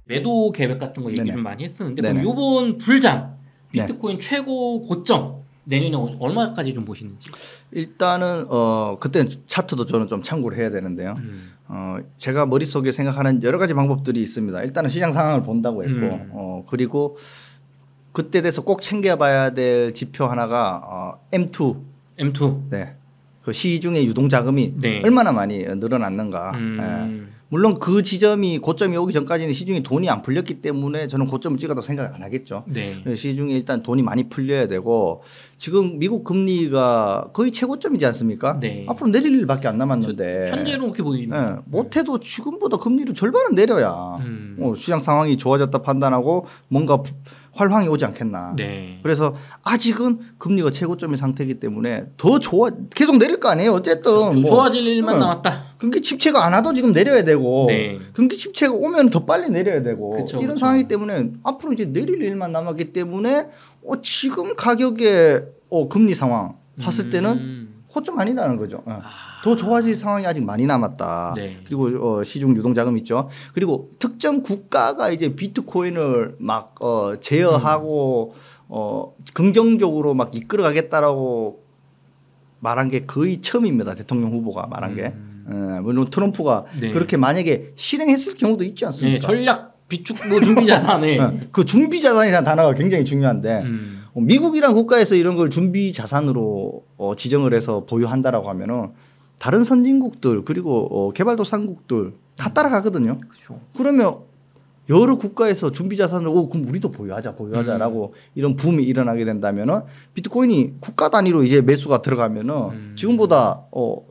매도 계획 같은 거 얘기 네네. 좀 많이 했었는데 네네. 그럼 이번 불장 네. 비트코인 최고 고점 내년에 얼마까지 좀 보시는지. 일단은 그때 차트도 저는 좀 참고를 해야 되는데요. 제가 머릿속에 생각하는 여러 가지 방법들이 있습니다. 일단은 시장 상황을 본다고 했고 그리고 그때 돼서 꼭 챙겨봐야 될 지표 하나가 M2. 네. 그 시중의 유동 자금이 네. 얼마나 많이 늘어났는가. 물론 그 지점이 고점이 오기 전까지는 시중에 돈이 안 풀렸기 때문에 저는 고점을 찍어도 생각 안 하겠죠. 네. 시중에 일단 돈이 많이 풀려야 되고 지금 미국 금리가 거의 최고점이지 않습니까? 네. 앞으로 내릴 일밖에 안 남았는데 현재는 그렇게 보입니다. 네. 못해도 지금보다 금리를 절반은 내려야 시장 상황이 좋아졌다 판단하고 뭔가 활황이 오지 않겠나. 네. 그래서 아직은 금리가 최고점인 상태이기 때문에 더 계속 내릴 거 아니에요. 어쨌든 좋아질 일만 남았다. 경기 침체가 안 와도 지금 내려야 되고 네. 경기 침체가 오면 더 빨리 내려야 되고 그쵸, 이런 그쵸. 상황이기 때문에 앞으로 이제 내릴 일만 남았기 때문에 지금 가격의 금리 상황 봤을 때는 고점 아니라는 거죠. 더 좋아질 상황이 아직 많이 남았다. 네. 그리고 시중 유동 자금 있죠. 그리고 특정 국가가 이제 비트코인을 막 제어하고 긍정적으로 막 이끌어가겠다라고 말한 게 거의 처음입니다. 대통령 후보가 말한 게. 물론 트럼프가 네. 그렇게 만약에 실행했을 경우도 있지 않습니까? 네, 전략 비축 준비 자산에 그 준비 자산이라는 단어가 굉장히 중요한데 미국이란 국가에서 이런 걸 준비 자산으로 지정을 해서 보유한다라고 하면은 다른 선진국들 그리고 개발도상국들 다 따라가거든요. 그렇죠. 그러면 여러 국가에서 준비 자산을 그럼 우리도 보유하자라고 이런 붐이 일어나게 된다면은 비트코인이 국가 단위로 이제 매수가 들어가면은 지금보다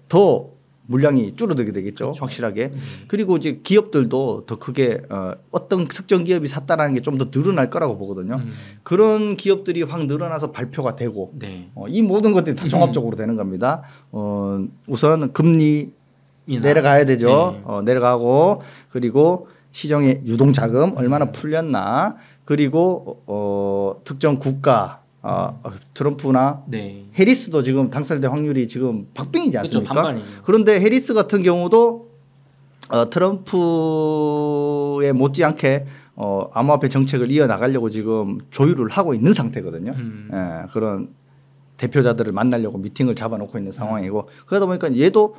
더 물량이 줄어들게 되겠죠. 그렇죠. 확실하게. 그리고 이제 기업들도 더 크게 어떤 특정 기업이 샀다라는 게 좀 더 늘어날 거라고 보거든요. 그런 기업들이 확 늘어나서 발표가 되고 네. 이 모든 것들이 다 종합적으로 되는 겁니다. 우선 금리 내려가야 되죠. 네. 내려가고 그리고 시장의 유동 자금 얼마나 풀렸나 그리고 특정 국가 트럼프나 네. 해리스도 지금 당선될 확률이 지금 박빙이지 않습니까? 그렇죠, 반반이죠. 그런데 해리스 같은 경우도 트럼프에 못지않게 암호화폐 정책을 이어나가려고 지금 조율을 하고 있는 상태거든요. 그런 대표자들을 만나려고 미팅을 잡아놓고 있는 상황이고 그러다 보니까 얘도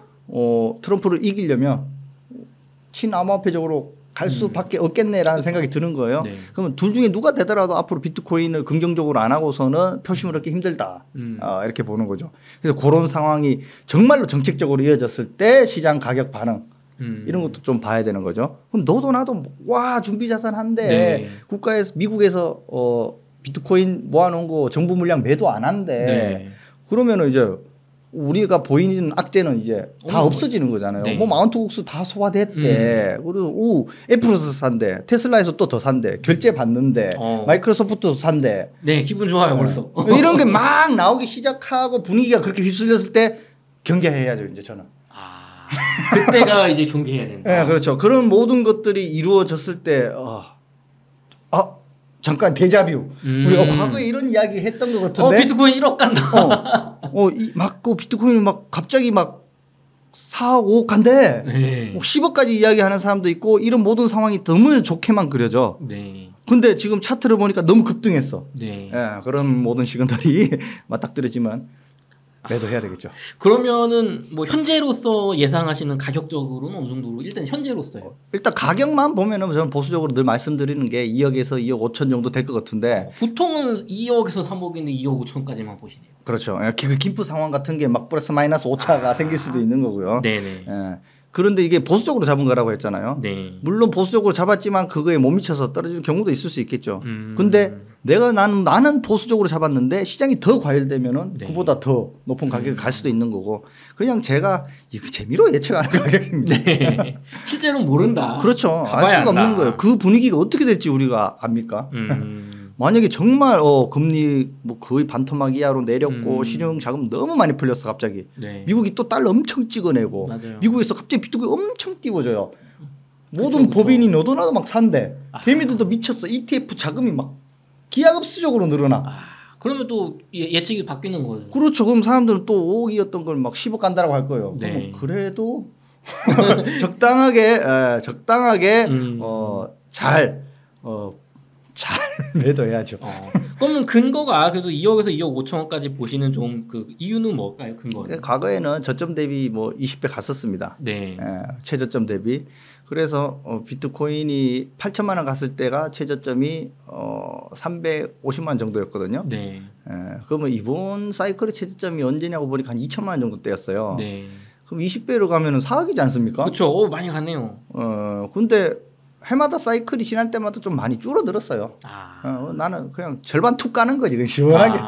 트럼프를 이기려면 친암호화폐적으로 갈 수밖에 없겠네라는 생각이 드는 거예요. 네. 그러면 둘 중에 누가 되더라도 앞으로 비트코인을 긍정적으로 안 하고서는 표심을 얻기 힘들다. 이렇게 보는 거죠. 그래서 그런 상황이 정말로 정책적으로 이어졌을 때 시장 가격 반응 이런 것도 좀 봐야 되는 거죠. 그럼 너도 나도 와 준비 자산 한데 네. 국가에서 미국에서 비트코인 모아놓은 거 정부 물량 매도 안 한대. 네. 그러면은 이제 우리가 보이는 악재는 이제 다 없어지는 거잖아요. 네. 뭐 마운트 국수 다 소화됐대. 그리고 애플에서 산대. 테슬라에서 또 더 산대. 결제 받는데. 마이크로소프트도 산대. 네, 기분 좋아요 벌써. 이런 게 막 나오기 시작하고 분위기가 그렇게 휩쓸렸을 때 경계해야죠 이제 저는. 그때가 이제 경계해야 된다. 네, 그렇죠. 그런 모든 것들이 이루어졌을 때 잠깐 데자뷰. 우리가 과거에 이런 이야기 했던 것 같은데. 비트코인 1억 간다. 그 비트코인 막 갑자기 막 4억 5억 간대. 네. 10억까지 이야기하는 사람도 있고 이런 모든 상황이 너무 좋게만 그려져. 네. 근데 지금 차트를 보니까 너무 급등했어. 네. 그런 모든 시그널이 맞닥뜨리지만 매도해야 되겠죠. 그러면은 뭐 현재로서 예상하시는 가격적으로는 어느 정도로 일단 현재로서요. 일단 가격만 보면은 저는 보수적으로 늘 말씀드리는 게 2억에서 2억 5천 정도 될 것 같은데 보통은 2억에서 3억인데 2억 5천까지만 보시네요. 그렇죠. 그 김프 상황 같은 게 막 플러스 마이너스 오차가 생길 수도 있는 거고요. 네네. 그런데 이게 보수적으로 잡은 거라고 했잖아요. 네. 물론 보수적으로 잡았지만 그거에 못 미쳐서 떨어지는 경우도 있을 수 있겠죠. 근데 나는 보수적으로 잡았는데 시장이 더 과열되면은 네. 그보다 더 높은 가격에 갈 수도 있는 거고 그냥 제가 이거 재미로 예측하는 가격입니다. 네. 실제로는 모른다. 그렇죠. 알 수가 없는 거예요. 그 분위기가 어떻게 될지 우리가 압니까? 만약에 정말 금리 뭐 거의 반토막 이하로 내렸고 시중 자금 너무 많이 풀렸어 갑자기. 네. 미국이 또 달러 엄청 찍어내고 맞아요. 미국에서 갑자기 비트코인 엄청 띄워줘요. 모든 법인이 너도 나도 막 산대. 개미들도 미쳤어. ETF 자금이 막 기하급수적으로 늘어나. 그러면 또 예측이 바뀌는 거죠. 그렇죠. 그럼 사람들은 또 5억이었던 걸 막 10억 간다라고 할 거예요. 네. 그래도 적당하게 잘 잘 매도해야죠. 그러면 근거가 그래도 2억에서 2억 5천원까지 보시는 좀 그 이유는 뭘까요? 근거는? 과거에는 저점 대비 뭐 20배 갔었습니다. 네. 최저점 대비. 그래서 비트코인이 8천만 원 갔을 때가 최저점이 350만 원 정도였거든요. 네. 그러면 이번 사이클의 최저점이 언제냐고 보니까 한 2천만 원 정도 때였어요. 네. 그럼 20배로 가면은 4억이지 않습니까? 그렇죠. 많이 갔네요. 근데 해마다 사이클이 지날 때마다 좀 많이 줄어들었어요. 나는 그냥 절반 툭 까는 거지, 그냥 시원하게.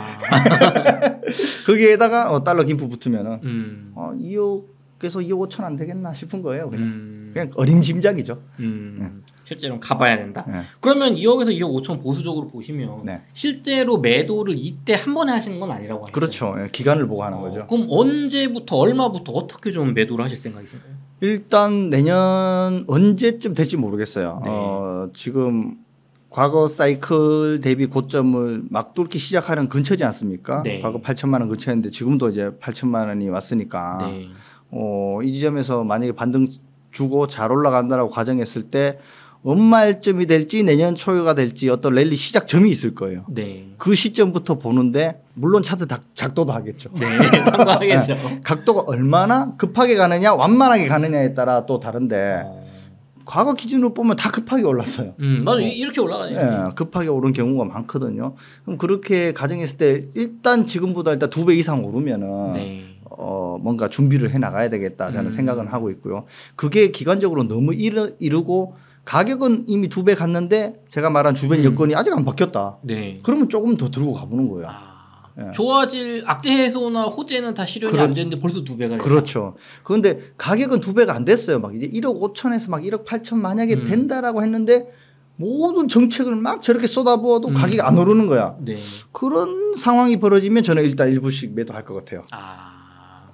거기에다가 달러 김프 붙으면은 2억에서 2억 5천 안 되겠나 싶은 거예요. 그냥 어림짐작이죠. 실제로 가봐야 된다. 네. 그러면 2억에서 2억 5천 보수적으로 보시면 네. 실제로 매도를 이때 한 번에 하시는 건 아니라고 하죠. 그렇죠. 기간을 보고 하는 거죠. 그럼 언제부터 얼마부터 어떻게 좀 매도를 하실 생각이신가요? 일단 내년 언제쯤 될지 모르겠어요. 네. 지금 과거 사이클 대비 고점을 막 뚫기 시작하는 근처지 않습니까? 네. 과거 8천만 원 근처였는데 지금도 이제 8천만 원이 왔으니까 네. 이 지점에서 만약에 반등 주고 잘 올라간다라고 가정했을 때 언말쯤이 될지 내년 초가 될지 어떤 랠리 시작점이 있을 거예요. 네. 그 시점부터 보는데 물론 차트 작도도 하겠죠. 네, 참고하겠죠. 각도가 얼마나 급하게 가느냐 완만하게 가느냐에 따라 또 다른데 과거 기준으로 보면 다 급하게 올랐어요. 맞아. 이렇게 올라가요. 네, 급하게 오른 경우가 많거든요. 그럼 그렇게 가정했을 때 일단 지금보다 일단 2배 이상 오르면은 네. 뭔가 준비를 해 나가야 되겠다 저는 생각은 하고 있고요. 그게 기간적으로 너무 이르고 가격은 이미 2배 갔는데 제가 말한 주변 여건이 아직 안 바뀌었다. 네. 그러면 조금 더 들고 가보는 거예요. 네. 좋아질 악재 해소나 호재는 다 실현이 안 되는데 벌써 2배가 그렇죠. 그런데 가격은 2배가 안 됐어요. 막 이제 1억 5천에서 막 1억 8천 만약에 된다라고 했는데 모든 정책을 막 저렇게 쏟아부어도 가격이 안 오르는 거야. 네. 그런 상황이 벌어지면 저는 일단 일부씩 매도할 것 같아요.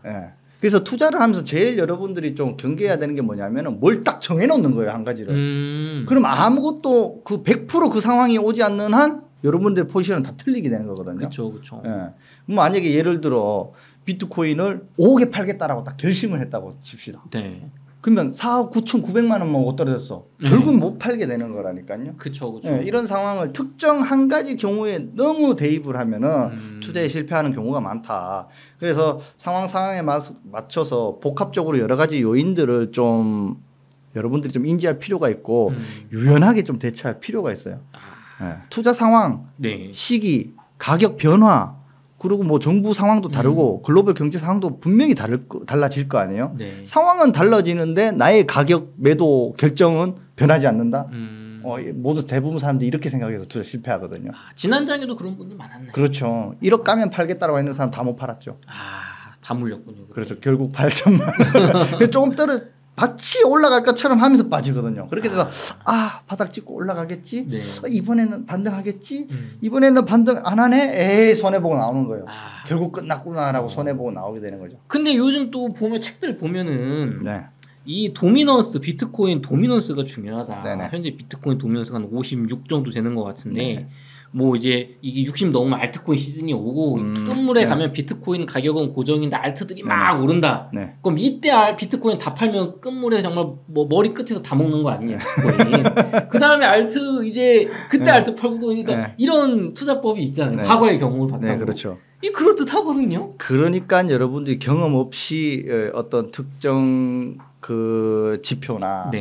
네. 그래서 투자를 하면서 제일 여러분들이 좀 경계해야 되는 게 뭐냐면은 뭘 딱 정해놓는 거예요, 한 가지를. 그럼 아무것도 그 100% 그 상황이 오지 않는 한 여러분들 포지션은 다 틀리게 되는 거거든요. 그렇죠, 그렇죠. 예. 만약에 예를 들어 비트코인을 5억에 팔겠다라고 딱 결심을 했다고 칩시다. 네. 그러면 4억 9,900만 원만 못 떨어졌어. 결국 못 팔게 되는 거라니까요. 그렇죠, 그렇죠. 예, 이런 상황을 특정 한 가지 경우에 너무 대입을 하면은 투자에 실패하는 경우가 많다. 그래서 상황에 맞춰서 복합적으로 여러 가지 요인들을 좀 여러분들이 좀 인지할 필요가 있고 유연하게 좀 대처할 필요가 있어요. 예, 투자 상황, 네. 시기, 가격 변화, 그리고 뭐 정부 상황도 다르고 글로벌 경제 상황도 분명히 달라질 거 아니에요. 네. 상황은 달라지는데 나의 가격 매도 결정은 변하지 않는다. 모두 대부분 사람들이 이렇게 생각해서 투자 실패하거든요. 지난장에도 그런 분들 많았네. 그렇죠. 1억 가면 팔겠다라고 했는 사람 다 못 팔았죠. 다 물렸군요. 그렇죠. 결국 8천만 원. 조금 마치 올라갈 것처럼 하면서 빠지거든요. 그렇게 돼서 바닥 찍고 올라가겠지. 네. 이번에는 반등하겠지. 이번에는 반등 안 하네. 에이 손해보고 나오는 거예요. 결국 끝났구나라고 손해보고 나오게 되는 거죠. 근데 요즘 또 보면 책들 보면은 네. 이 도미넌스 비트코인 도미넌스가 중요하다. 네네. 현재 비트코인 도미넌스가 한 56 정도 되는 것 같은데 네. 뭐 이제 이게 60 넘으면 알트코인 시즌이 오고 끝물에 가면 비트코인 가격은 고정인데 알트들이 막 오른다. 네. 그럼 이때 비트코인 다 팔면 끝물에 정말 뭐 머리 끝에서 다 먹는 거 아니냐 비트코인. 그 다음에 알트 이제 그때 알트 팔고도 그러니까 이런 투자법이 있잖아요. 과거의 경험을 바탕으로. 네, 그렇죠. 이 그럴듯하거든요. 그러니까 여러분들이 경험 없이 어떤 특정 그 지표나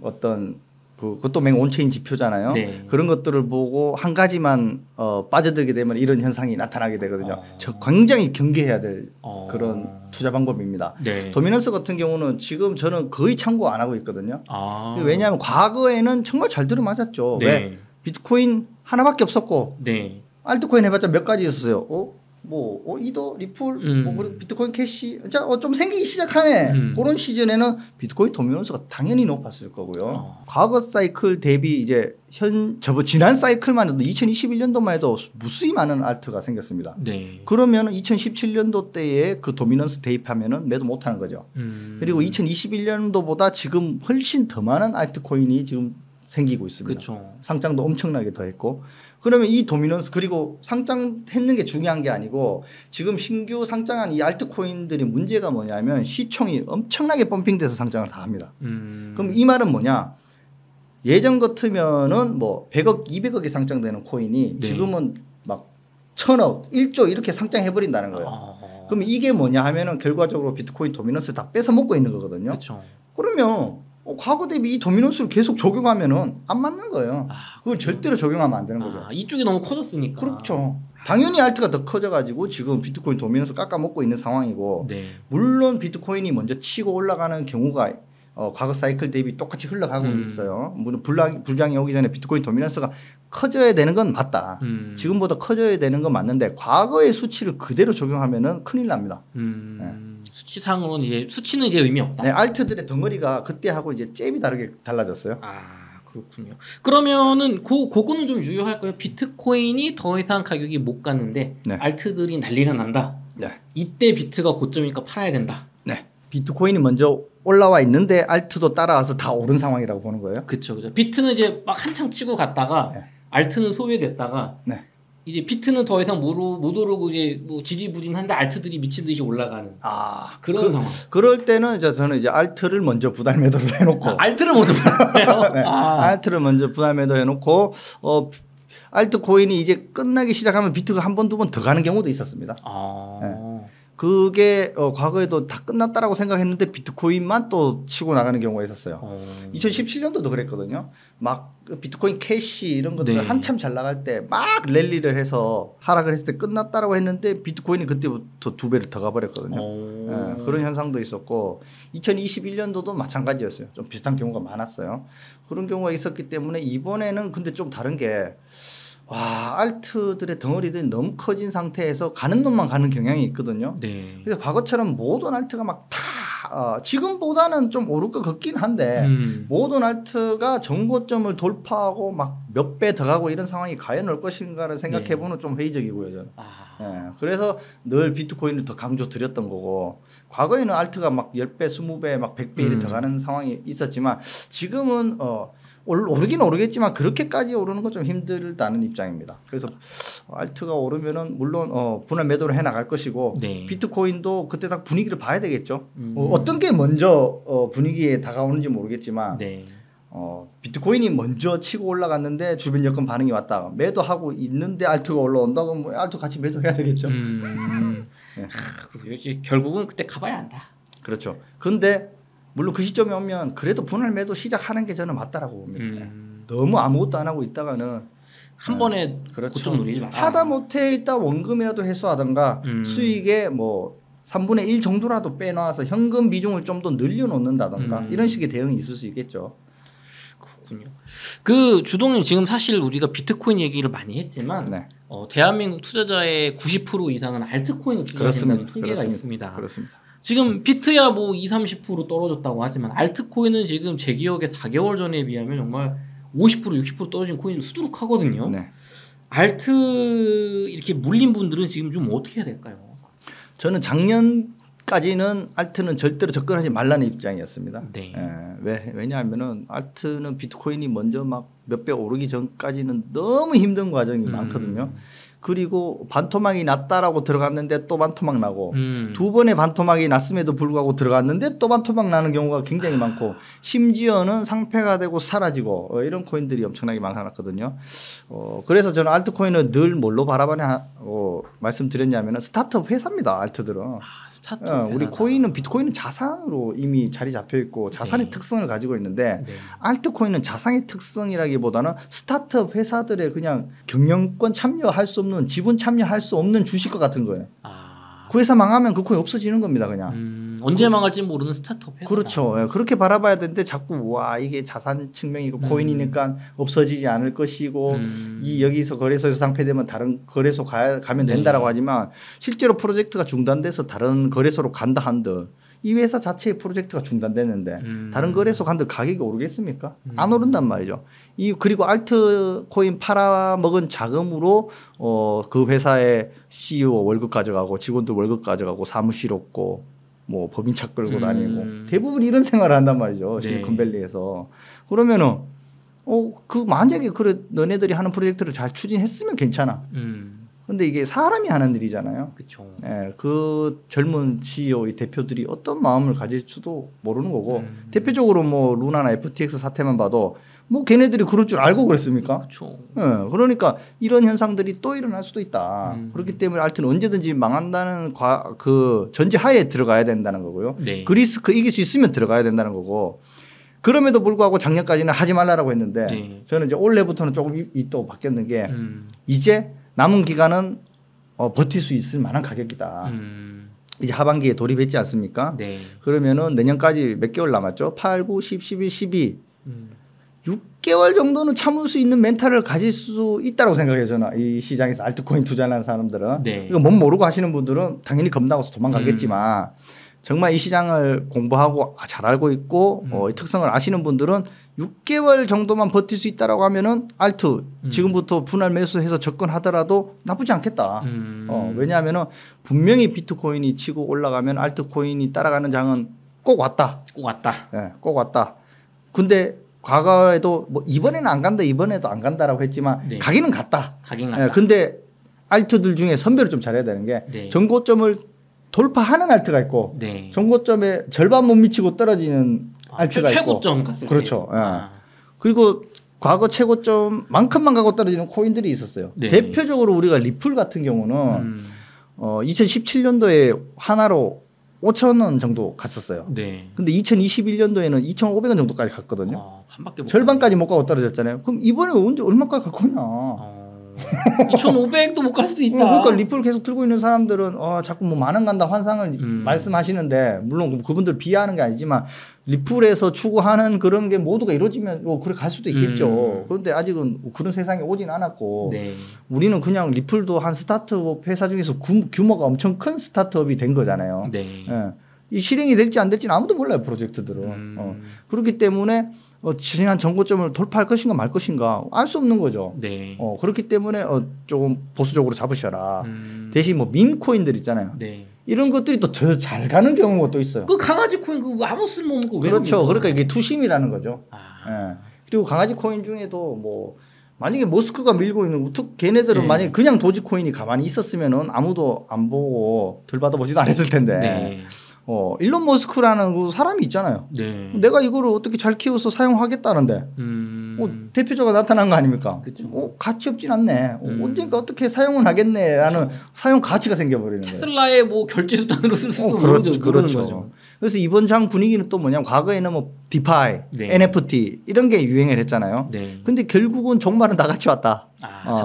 어떤 그것도 온체인 지표잖아요. 네. 그런 것들을 보고 한 가지만 빠져들게 되면 이런 현상이 나타나게 되거든요. 굉장히 경계해야 될 그런 투자 방법입니다. 네. 도미넌스 같은 경우는 지금 저는 거의 참고 안 하고 있거든요. 왜냐하면 과거에는 정말 잘 들어맞았죠. 네. 왜? 비트코인 하나밖에 없었고 네. 알트코인 해봤자 몇 가지 있었어요. 이더, 리플, 비트코인 캐시, 좀 생기기 시작하네. 그런 시즌에는 비트코인 도미넌스가 당연히 높았을 거고요. 과거 사이클 대비 이제 지난 사이클만 해도 2021년도만 해도 무수히 많은 알트가 생겼습니다. 네. 그러면 2017년도 때에 그 도미넌스 대입하면은 매도 못하는 거죠. 그리고 2021년도보다 지금 훨씬 더 많은 알트코인이 지금 생기고 있습니다. 그쵸. 상장도 엄청나게 더했고 그러면 이 도미넌스 그리고 상장했는 게 중요한 게 아니고 지금 신규 상장한 이 알트코인들이 문제가 뭐냐면 시총이 엄청나게 펌핑돼서 상장을 다 합니다. 그럼 이 말은 뭐냐? 예전 같으면은 뭐 100억, 200억이 상장되는 코인이 지금은 막 1000억, 1조 이렇게 상장해 버린다는 거예요. 그럼 이게 뭐냐 하면은 결과적으로 비트코인 도미넌스를 다 뺏어 먹고 있는 거거든요. 그쵸. 그러면 과거 대비 이 도미넌스를 계속 적용하면은 안 맞는 거예요. 그걸 절대로 적용하면 안 되는 거죠. 이쪽이 너무 커졌으니까. 그렇죠. 당연히 알트가 더 커져가지고 지금 비트코인 도미넌스 깎아먹고 있는 상황이고 물론 비트코인이 먼저 치고 올라가는 경우가 과거 사이클 대비 똑같이 흘러가고 있어요. 물론 불장이 오기 전에 비트코인 도미넌스가 커져야 되는 건 맞다. 지금보다 커져야 되는 건 맞는데 과거의 수치를 그대로 적용하면은 큰일 납니다. 수치상으로는 이제 수치는 이제 의미 없다. 네, 알트들의 덩어리가 그때하고 이제 잽이 다르게 달라졌어요. 그렇군요. 그러면은 그거는 좀 유효할까요? 비트코인이 더 이상 가격이 못 갔는데 알트들이 난리가 난다. 이때 비트가 고점이니까 팔아야 된다. 네. 비트코인이 먼저 올라와 있는데 알트도 따라와서 다 오른 상황이라고 보는 거예요. 그렇죠. 비트는 이제 막 한창 치고 갔다가 알트는 소외됐다가 이제 비트는 더 이상 못 오르고 이제 뭐 지지부진한데 알트들이 미친 듯이 올라가는 그런 상황. 그럴 때는 저는 이제 알트를 먼저 분할 매도를 해놓고 알트를 먼저 분할해요. 네. 알트를 먼저 분할 매도해놓고 알트 코인이 이제 끝나기 시작하면 비트가 한 번 두 번 더 가는 경우도 있었습니다. 그게 과거에도 다 끝났다라고 생각했는데 비트코인만 또 치고 나가는 경우가 있었어요. 2017년도도 그랬거든요. 막 비트코인 캐시 이런 것들 한참 잘 나갈 때 막 랠리를 해서 하락을 했을 때 끝났다라고 했는데 비트코인이 그때부터 2배를 더 가버렸거든요. 그런 현상도 있었고 2021년도도 마찬가지였어요. 좀 비슷한 경우가 많았어요. 그런 경우가 있었기 때문에 이번에는 근데 좀 다른 게 알트들의 덩어리들이 너무 커진 상태에서 가는 놈만 가는 경향이 있거든요. 그래서 과거처럼 모든 알트가 막 다 지금보다는 좀 오를 것 같긴 한데 모든 알트가 정고점을 돌파하고 막 몇 배 더 가고 이런 상황이 과연 올 것인가를 생각해보면 좀 회의적이고요. 저는. 그래서 늘 비트코인을 더 강조 드렸던 거고 과거에는 알트가 막 10배, 20배, 막 100배 이렇게 더 가는 상황이 있었지만 지금은 오르긴 오르겠지만 그렇게까지 오르는 건 좀 힘들다는 입장입니다. 그래서 알트가 오르면은 물론 분할 매도를 해 나갈 것이고 비트코인도 그때 딱 분위기를 봐야 되겠죠. 어떤 게 먼저 분위기에 다가오는지 모르겠지만 비트코인이 먼저 치고 올라갔는데 주변 여건 반응이 왔다. 매도하고 있는데 알트가 올라온다고 뭐 알트 같이 매도해야 되겠죠. 결국은 그때 가봐야 한다. 그렇죠. 근데 물론 그 시점에 오면 그래도 분할 매도 시작하는 게 저는 맞다라고 봅니다. 너무 아무것도 안 하고 있다가는 한 번에 고점 누리지 마라. 하다 못해 일단 원금이라도 회수하던가 수익의 뭐 3분의 1 정도라도 빼놔서 현금 비중을 좀 더 늘려놓는다던가 이런 식의 대응이 있을 수 있겠죠. 그렇군요. 주동님 지금 사실 우리가 비트코인 얘기를 많이 했지만 대한민국 투자자의 90% 이상은 알트코인을 투자한다는 통계가 있습니다. 그렇습니다. 지금 비트야 뭐 20-30% 떨어졌다고 하지만 알트코인은 지금 제 기억에 4개월 전에 비하면 정말 50% 60% 떨어진 코인 수두룩하거든요. 알트 이렇게 물린 분들은 지금 좀 어떻게 해야 될까요? 저는 작년까지는 알트는 절대로 접근하지 말라는 입장이었습니다. 왜냐하면은 알트는 비트코인이 먼저 막 몇 배 오르기 전까지는 너무 힘든 과정이 많거든요. 그리고 반토막이 났다라고 들어갔는데 또 반토막 나고 두 번의 반토막이 났음에도 불구하고 들어갔는데 또 반토막 나는 경우가 굉장히 많고 심지어는 상폐가 되고 사라지고 이런 코인들이 엄청나게 많았거든요. 그래서 저는 알트코인을 늘 뭘로 바라보냐 말씀드렸냐면 스타트업 회사입니다. 알트들은. 우리 코인은 비트코인은 자산으로 이미 자리 잡혀 있고 자산의 특성을 가지고 있는데 알트코인은 자산의 특성이라기보다는 스타트업 회사들의 그냥 경영권 참여할 수 없는 지분 참여할 수 없는 주식과 같은 거예요. 그 회사 망하면 그 코인 없어지는 겁니다. 그냥. 언제 망할지 모르는 스타트업 회사. 그렇죠. 그렇게 바라봐야 되는데 자꾸 이게 자산 측면이고 코인이니까 없어지지 않을 것이고 이 여기서 거래소에서 상폐되면 다른 거래소 가면 된다라고 하지만 실제로 프로젝트가 중단돼서 다른 거래소로 간다 한들 이 회사 자체의 프로젝트가 중단됐는데 다른 거래소 간들 가격이 오르겠습니까? 안 오른단 말이죠. 그리고 알트코인 팔아먹은 자금으로 그 회사의 CEO 월급 가져가고 직원들 월급 가져가고 사무실 없고 뭐 법인차 끌고 다니고 대부분 이런 생활을 한단 말이죠. 실리콘밸리에서. 그러면은 만약에 너네들이 하는 프로젝트를 잘 추진했으면 괜찮아. 근데 이게 사람이 하는 일이잖아요. 그렇죠. 그 젊은 CEO 이 대표들이 어떤 마음을 가질지도 모르는 거고 대표적으로 뭐 루나나 FTX 사태만 봐도 뭐 걔네들이 그럴 줄 알고 그랬습니까? 그렇죠. 네, 그러니까 이런 현상들이 또 일어날 수도 있다. 그렇기 때문에 알트는 언제든지 망한다는 그 전제하에 들어가야 된다는 거고요. 네. 그 리스크 이길 수 있으면 들어가야 된다는 거고. 그럼에도 불구하고 작년까지는 하지 말라라고 했는데 네. 저는 이제 올해부터는 조금 또 바뀌었는 게 이제 남은 기간은 버틸 수 있을 만한 가격이다. 이제 하반기에 돌입했지 않습니까? 네. 그러면은 내년까지 몇 개월 남았죠? 8, 9, 10, 11, 12. 6개월 정도는 참을 수 있는 멘탈을 가질 수 있다고 생각해요. 저는 이 시장에서 알트코인 투자하는 사람들은. 네. 이거 뭔 모르고 하시는 분들은 당연히 겁나고서 도망가겠지만 정말 이 시장을 공부하고 잘 알고 있고 이 특성을 아시는 분들은 6개월 정도만 버틸 수 있다라고 하면은 알트 지금부터 분할 매수해서 접근하더라도 나쁘지 않겠다. 왜냐하면은 분명히 비트코인이 치고 올라가면 알트코인이 따라가는 장은 꼭 왔다. 꼭 왔다. 네, 꼭 왔다. 근데 과거에도 뭐 이번에는 안 간다, 이번에도 안 간다라고 했지만 네. 가기는 갔다. 가긴 갔다. 네, 근데 알트들 중에 선별을 좀 잘해야 되는 게 네. 전고점을 돌파하는 알트가 있고 네. 전고점에 절반 못 미치고 떨어지는 알트가 있고 최고점 갔을 그렇죠. 때. 그리고 과거 최고점만큼만 가고 떨어지는 코인들이 있었어요. 네. 대표적으로 우리가 리플 같은 경우는 2017년도에 하나로 5,000원 정도 갔었어요. 네. 근데 2021년도에는 2,500원 정도까지 갔거든요. 반밖에 못 절반까지 못 가고 떨어졌잖아요. 그럼 이번에 언제 얼마까지 갈 거냐? 2,500도 못 갈 수도 있다. 그러니까 리플 계속 들고 있는 사람들은 자꾸 뭐 만원 간다 환상을 말씀하시는데 물론 그분들 비하하는 게 아니지만 리플에서 추구하는 그런 게 모두가 이루어지면 그래 갈 수도 있겠죠. 그런데 아직은 그런 세상이 오진 않았고 네. 우리는 그냥 리플도 한 스타트업 회사 중에서 규모가 엄청 큰 스타트업이 된 거잖아요. 네. 예. 이 실행이 될지 안 될지는 아무도 몰라요 프로젝트들은. 그렇기 때문에 지난 전고점을 돌파할 것인가 말 것인가 알 수 없는 거죠. 네. 그렇기 때문에 조금 보수적으로 잡으셔라. 대신 뭐 밈코인들 있잖아요. 네. 이런 것들이 또 더 잘 가는 경우가 또 있어요. 그 강아지 코인 그거 아무 쓸모없는 거 왜? 그렇죠. 그러니까 이게 투심이라는 거죠. 예. 그리고 강아지 코인 중에도 뭐 만약에 머스크가 밀고 있는 걔네들은 네. 만약에 그냥 도지코인이 가만히 있었으면은 아무도 안 보고 들 받아보지도 않았을 텐데. 네. 일론 머스크라는 그 사람이 있잖아요. 네. 내가 이거를 어떻게 잘 키워서 사용하겠다는데 대표자가 나타난 거 아닙니까? 가치 없진 않네. 언젠가 어떻게 사용은 하겠네라는 사용 가치가 생겨버리는 거예요. 테슬라의 뭐 결제 수단으로 쓸 수도 그렇죠. 거죠. 그래서 이번 장 분위기는 또 뭐냐면 과거에는 뭐 디파이, 네. NFT 이런 게 유행을 했잖아요. 네. 근데 결국은 종말은 다 같이 왔다.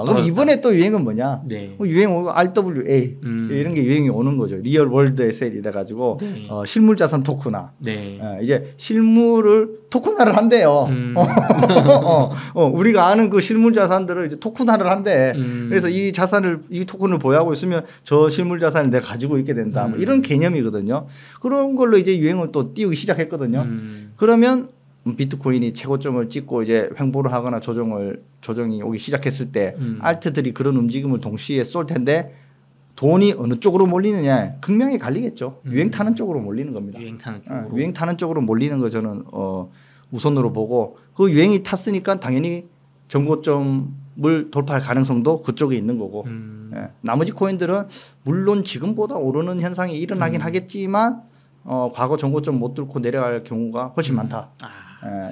그럼 이번에 또 유행은 뭐냐? 네. 유행 오고 RWA 이런 게 유행이 오는 거죠. 리얼 월드 에셋 이래 가지고 네. 실물 자산 토크나 네. 이제 실물을 토큰화를 한대요. 우리가 아는 그 실물 자산들을 이제 토큰화를 한대. 그래서 이 토큰을 보유하고 있으면 저 실물 자산을 내가 가지고 있게 된다. 뭐 이런 개념이거든요. 그런 걸로 이제 유행을 또 띄우기 시작했거든요. 그러면 비트코인이 최고점을 찍고 이제 횡보를 하거나 조정이 오기 시작했을 때 알트들이 그런 움직임을 동시에 쏠 텐데 돈이 어느 쪽으로 몰리느냐 극명히 갈리겠죠. 유행 타는 쪽으로 몰리는 겁니다. 유행 타는 쪽으로 몰리는 거 저는 우선으로 보고 그 유행이 탔으니까 당연히 전고점을 돌파할 가능성도 그쪽에 있는 거고 나머지 코인들은 물론 지금보다 오르는 현상이 일어나긴 하겠지만 과거 전고점 못 뚫고 내려갈 경우가 훨씬 많다.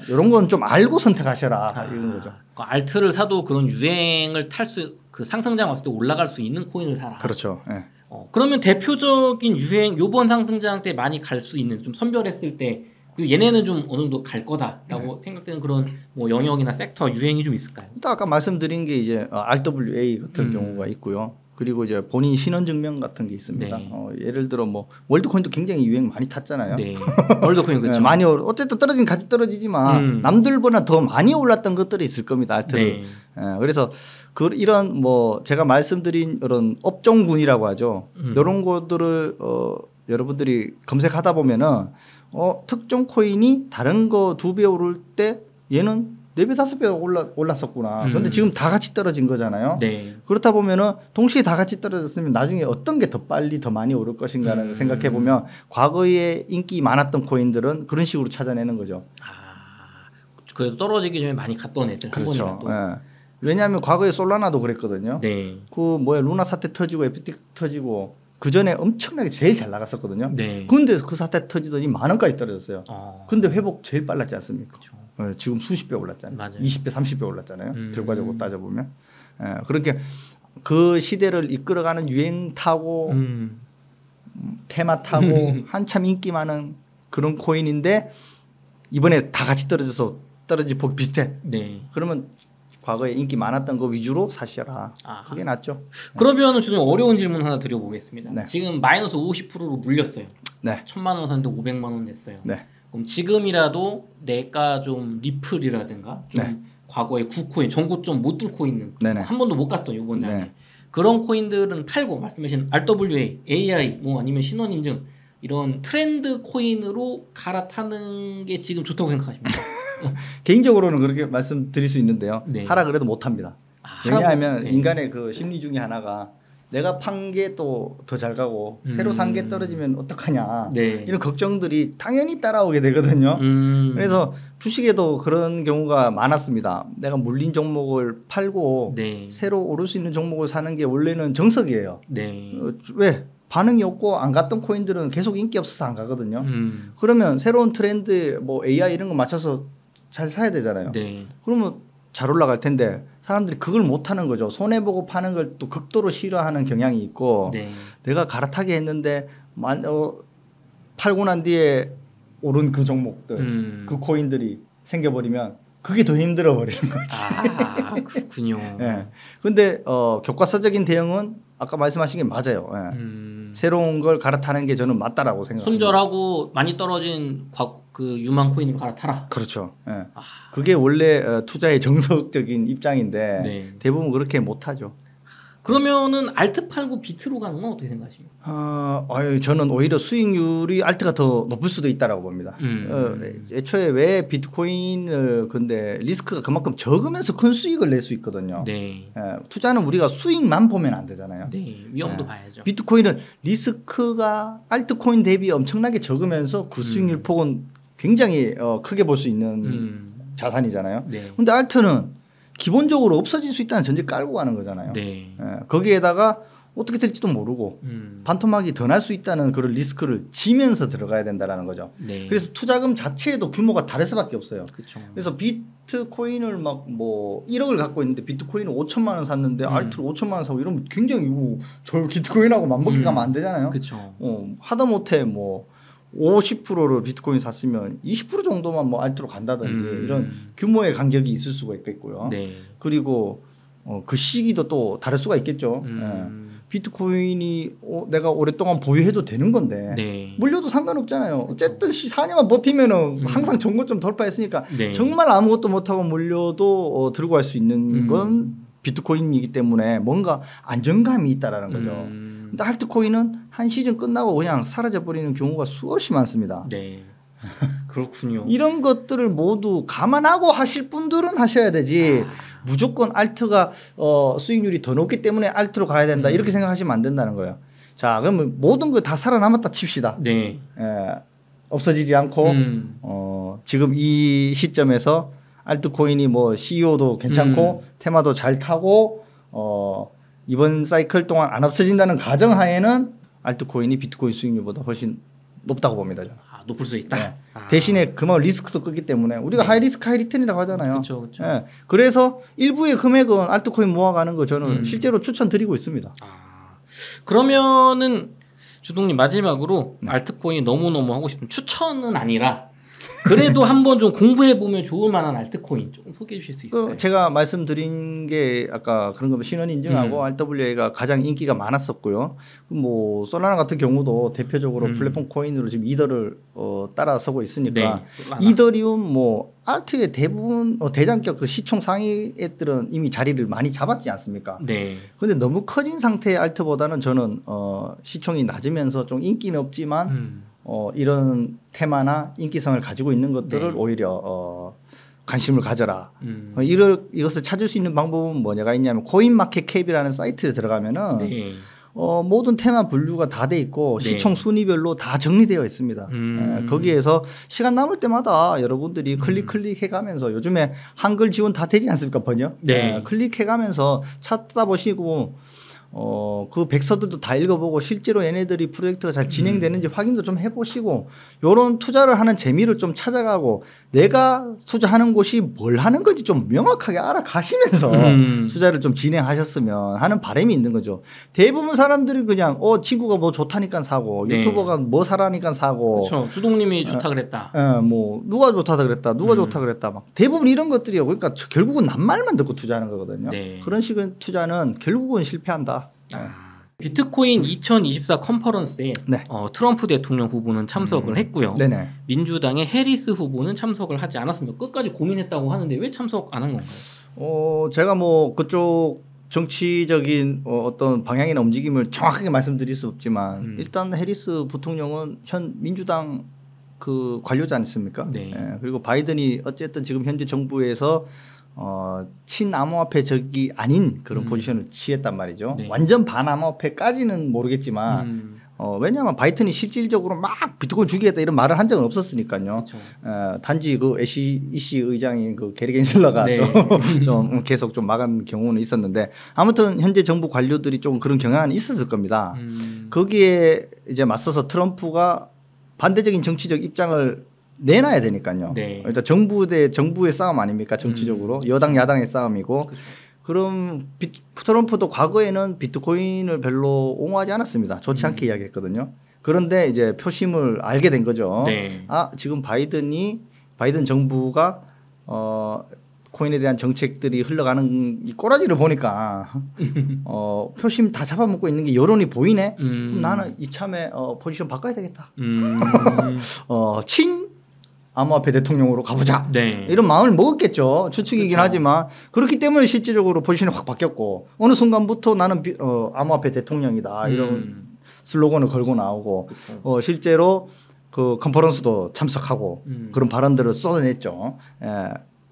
이런 건 좀 알고 선택하셔라 이런 거죠. 그 알트를 사도 그런 유행을 그 상승장 왔을 때 올라갈 수 있는 코인을 사라. 그렇죠. 그러면 대표적인 유행 요번 상승장 때 많이 갈 수 있는 좀 선별했을 때 그 얘네는 좀 어느 정도 갈 거다라고 생각되는 그런 뭐 영역이나 섹터 유행이 좀 있을까요? 일단 아까 말씀드린 게 이제 RWA 같은 경우가 있고요. 그리고 이제 본인 신원 증명 같은 게 있습니다. 네. 예를 들어 뭐 월드코인도 굉장히 유행 많이 탔잖아요. 네. 월드코인 그렇죠. 많이 어쨌든 떨어진 같이 떨어지지만 남들보다 더 많이 올랐던 것들이 있을 겁니다. 알트를. 네. 그래서 이런 뭐 제가 말씀드린 이런 업종군이라고 하죠. 이런 것들을 여러분들이 검색하다 보면은 특정 코인이 다른 거 2배 오를 때 얘는 4배 5배 올랐었구나. 그런데 지금 다 같이 떨어진 거잖아요. 네. 그렇다 보면은 동시에 다 같이 떨어졌으면 나중에 어떤 게 더 빨리 더 많이 오를 것인가를 생각해 보면 과거에 인기 많았던 코인들은 그런 식으로 찾아내는 거죠. 그래도 떨어지기 전에 많이 갔던 애들. 그렇죠. 왜냐하면 과거에 솔라나도 그랬거든요. 네. 그 루나 사태 터지고 FTX 터지고 그 전에 엄청나게 제일 잘 나갔었거든요. 네. 그런데 그 사태 터지더니 10,000원까지 떨어졌어요. 근데 회복 제일 빨랐지 않습니까? 그렇죠. 지금 수십 배 올랐잖아요. 맞아요. 20배, 30배 올랐잖아요. 결과적으로 따져보면. 그렇게 그 시대를 이끌어가는 유행 타고 테마 타고 한참 인기 많은 그런 코인인데 이번에 다 같이 떨어진 폭이 비슷해. 네. 그러면 과거에 인기 많았던 거 위주로 사셔라. 그게 낫죠. 그러면 주님 어려운 질문 하나 드려보겠습니다. 네. 지금 마이너스 50%로 물렸어요. 네. 1,000만 원 샀는데 500만 원 냈어요. 네. 그럼 지금이라도 내가 좀 리플이라든가 좀 네. 과거에 9코인 전고점 못 뚫고 있는 네네. 한 번도 못 갔던 요번 장에 네. 그런 코인들은 팔고 말씀하신 RWA, AI 뭐 아니면 신원인증 이런 트렌드 코인으로 갈아타는 게 지금 좋다고 생각하십니까? 개인적으로는 그렇게 말씀드릴 수 있는데요. 네. 하라 그래도 못합니다. 왜냐하면 네. 인간의 그 심리 중에 하나가 내가 판 게 또 더 잘 가고 새로 산 게 떨어지면 어떡하냐 네. 이런 걱정들이 당연히 따라오게 되거든요. 그래서 주식에도 그런 경우가 많았습니다. 내가 물린 종목을 팔고 네. 새로 오를 수 있는 종목을 사는 게 원래는 정석이에요. 네. 왜? 반응이 없고 안 갔던 코인들은 계속 인기 없어서 안 가거든요. 그러면 새로운 트렌드 뭐 AI 이런 거 맞춰서 잘 사야 되잖아요. 네. 그러면 잘 올라갈 텐데 사람들이 그걸 못 하는 거죠. 손해보고 파는 걸 또 극도로 싫어하는 경향이 있고 네. 내가 갈아타게 했는데 팔고 난 뒤에 오른 그 종목들 그 코인들이 생겨버리면 그게 더 힘들어 버리는 거지. 그렇군요. 네. 근데 교과서적인 대응은 아까 말씀하신 게 맞아요. 새로운 걸 갈아타는 게 저는 맞다라고 생각합니다. 손절하고 많이 떨어진 그 유망 코인으로 갈아타라. 그렇죠. 네. 그게 원래 투자의 정석적인 입장인데 네. 대부분 그렇게 못하죠. 그러면은 알트 팔고 비트로 가는 건 어떻게 생각하십니까? 저는 오히려 수익률이 알트가 더 높을 수도 있다라고 봅니다. 애초에 왜 비트코인을 근데 리스크가 그만큼 적으면서 큰 수익을 낼 수 있거든요. 네. 투자는 우리가 수익만 보면 안 되잖아요. 네. 위험도 봐야죠. 비트코인은 리스크가 알트코인 대비 엄청나게 적으면서 그 수익률 폭은 굉장히 크게 볼 수 있는 자산이잖아요. 네. 근데 알트는 기본적으로 없어질 수 있다는 전제 깔고 가는 거잖아요. 네. 거기에다가 어떻게 될지도 모르고 반토막이 더 날 수 있다는 그런 리스크를 지면서 들어가야 된다라는 거죠. 네. 그래서 투자금 자체에도 규모가 다를 수밖에 없어요. 그쵸. 그래서 비트코인을 막 뭐 1억을 갖고 있는데 비트코인을 5천만 원 샀는데 알트를 5천만 원 사고 이러면 굉장히 저 비트코인하고 맞먹기 가면 안 되잖아요. 그쵸. 하다못해 뭐 50%를 비트코인 샀으면 20% 정도만 뭐 알트로 간다든지 이런 규모의 간격이 있을 수가 있겠고요. 네. 그리고 그 시기도 또 다를 수가 있겠죠. 비트코인이 내가 오랫동안 보유해도 되는 건데 네. 물려도 상관없잖아요. 어쨌든 4년만 버티면은 항상 정고점 돌파했으니까 네. 정말 아무것도 못하고 물려도 들고 갈 수 있는 건 비트코인이기 때문에 뭔가 안정감이 있다라는 거죠. 근데 알트코인은 한 시즌 끝나고 그냥 사라져 버리는 경우가 수없이 많습니다. 네. 그렇군요. 이런 것들을 모두 감안하고 하실 분들은 하셔야 되지. 무조건 알트가 수익률이 더 높기 때문에 알트로 가야 된다. 이렇게 생각하시면 안 된다는 거예요. 자, 그러면 모든 거 다 살아남았다 칩시다. 네. 없어지지 않고 지금 이 시점에서 알트코인이 뭐 CEO도 괜찮고 테마도 잘 타고 이번 사이클 동안 안 없어진다는 가정하에는 알트코인이 비트코인 수익률보다 훨씬 높다고 봅니다. 저는. 높을 수 있다. 네. 대신에 그만 리스크도 크기 때문에 우리가 하이 리스크 하이 리턴이라고 하잖아요. 그렇죠, 그렇죠. 네. 그래서 일부의 금액은 알트코인 모아가는 거 저는 실제로 추천드리고 있습니다. 그러면은 주동님 마지막으로 알트코인 너무너무 하고 싶은 추천은 아니라 그래도 한번 좀 공부해 보면 좋을 만한 알트코인 좀 소개해 주실 수 있을까요? 제가 말씀드린 게 아까 그런 거 신원 인증하고 RWA가 가장 인기가 많았었고요. 뭐 솔라나 같은 경우도 대표적으로 플랫폼 코인으로 지금 이더를 따라서고 있으니까 이더리움 뭐 알트의 대부분 대장격 그 시총 상위 앱들은 이미 자리를 많이 잡았지 않습니까? 네. 근데 너무 커진 상태의 알트보다는 저는 시총이 낮으면서 좀 인기는 없지만 이런 테마나 인기성을 가지고 있는 것들을 오히려 관심을 가져라. 이것을 찾을 수 있는 방법은 뭐냐가 있냐면 코인마켓캡이라는 사이트에 들어가면은 모든 테마 분류가 다 돼 있고 시총 순위별로 다 정리되어 있습니다. 거기에서 시간 남을 때마다 여러분들이 클릭해가면서 요즘에 한글 지원 다 되지 않습니까? 번역? 클릭해가면서 찾다 보시고 그 백서들도 다 읽어보고 실제로 얘네들이 프로젝트가 잘 진행되는지 확인도 좀 해보시고 요런 투자를 하는 재미를 좀 찾아가고 내가 투자하는 곳이 뭘 하는 건지 좀 명확하게 알아가시면서 투자를 좀 진행하셨으면 하는 바람이 있는 거죠. 대부분 사람들이 그냥 친구가 뭐 좋다니까 사고 네. 유튜버가 뭐 사라니까 사고 그렇죠. 주동님이 좋다 그랬다. 뭐 누가 좋다 그랬다 누가 좋다 그랬다 막 대부분 이런 것들이요. 그러니까 결국은 남말만 듣고 투자하는 거거든요. 네. 그런 식의 투자는 결국은 실패한다. 비트코인 2024 컨퍼런스에 네. 트럼프 대통령 후보는 참석을 했고요. 네네. 민주당의 해리스 후보는 참석을 하지 않았습니다. 끝까지 고민했다고 하는데 왜 참석 안 한 건가요? 제가 뭐 그쪽 정치적인 어떤 방향이나 움직임을 정확하게 말씀드릴 수 없지만 일단 해리스 부통령은 현 민주당 그 관료지 않습니까? 네. 예, 그리고 바이든이 어쨌든 지금 현재 정부에서 친암호화폐적이 아닌 그런 포지션을 취했단 말이죠. 네. 완전 반암호화폐까지는 모르겠지만 왜냐하면 바이든이 실질적으로 막 비트코인 죽이겠다 이런 말을 한 적은 없었으니까요. 단지 그 EC 의장인 그 게리 겐슬러가 네. 좀 계속 좀 막은 경우는 있었는데 아무튼 현재 정부 관료들이 좀 그런 경향은 있었을 겁니다. 거기에 이제 맞서서 트럼프가 반대적인 정치적 입장을 내놔야 되니까요. 네. 일단 정부 대 정부의 싸움 아닙니까? 정치적으로 여당 야당의 싸움이고. 그렇죠. 그럼 트럼프도 과거에는 비트코인을 별로 옹호하지 않았습니다. 좋지 않게 이야기했거든요. 그런데 이제 표심을 알게 된 거죠. 네. 지금 바이든 정부가 코인에 대한 정책들이 흘러가는 이 꼬라지를 보니까 표심 다 잡아먹고 있는 게 여론이 보이네. 그럼 나는 이참에 포지션 바꿔야 되겠다. 친 암호화폐 대통령으로 가보자. 네. 이런 마음을 먹었겠죠. 추측이긴 그렇죠. 하지만 그렇기 때문에 실질적으로 포지션이 확 바뀌었고 어느 순간부터 나는 암호화폐 대통령이다 이런 슬로건을 걸고 나오고 그렇죠. 실제로 그 컨퍼런스도 참석하고 그런 발언들을 쏟아냈죠.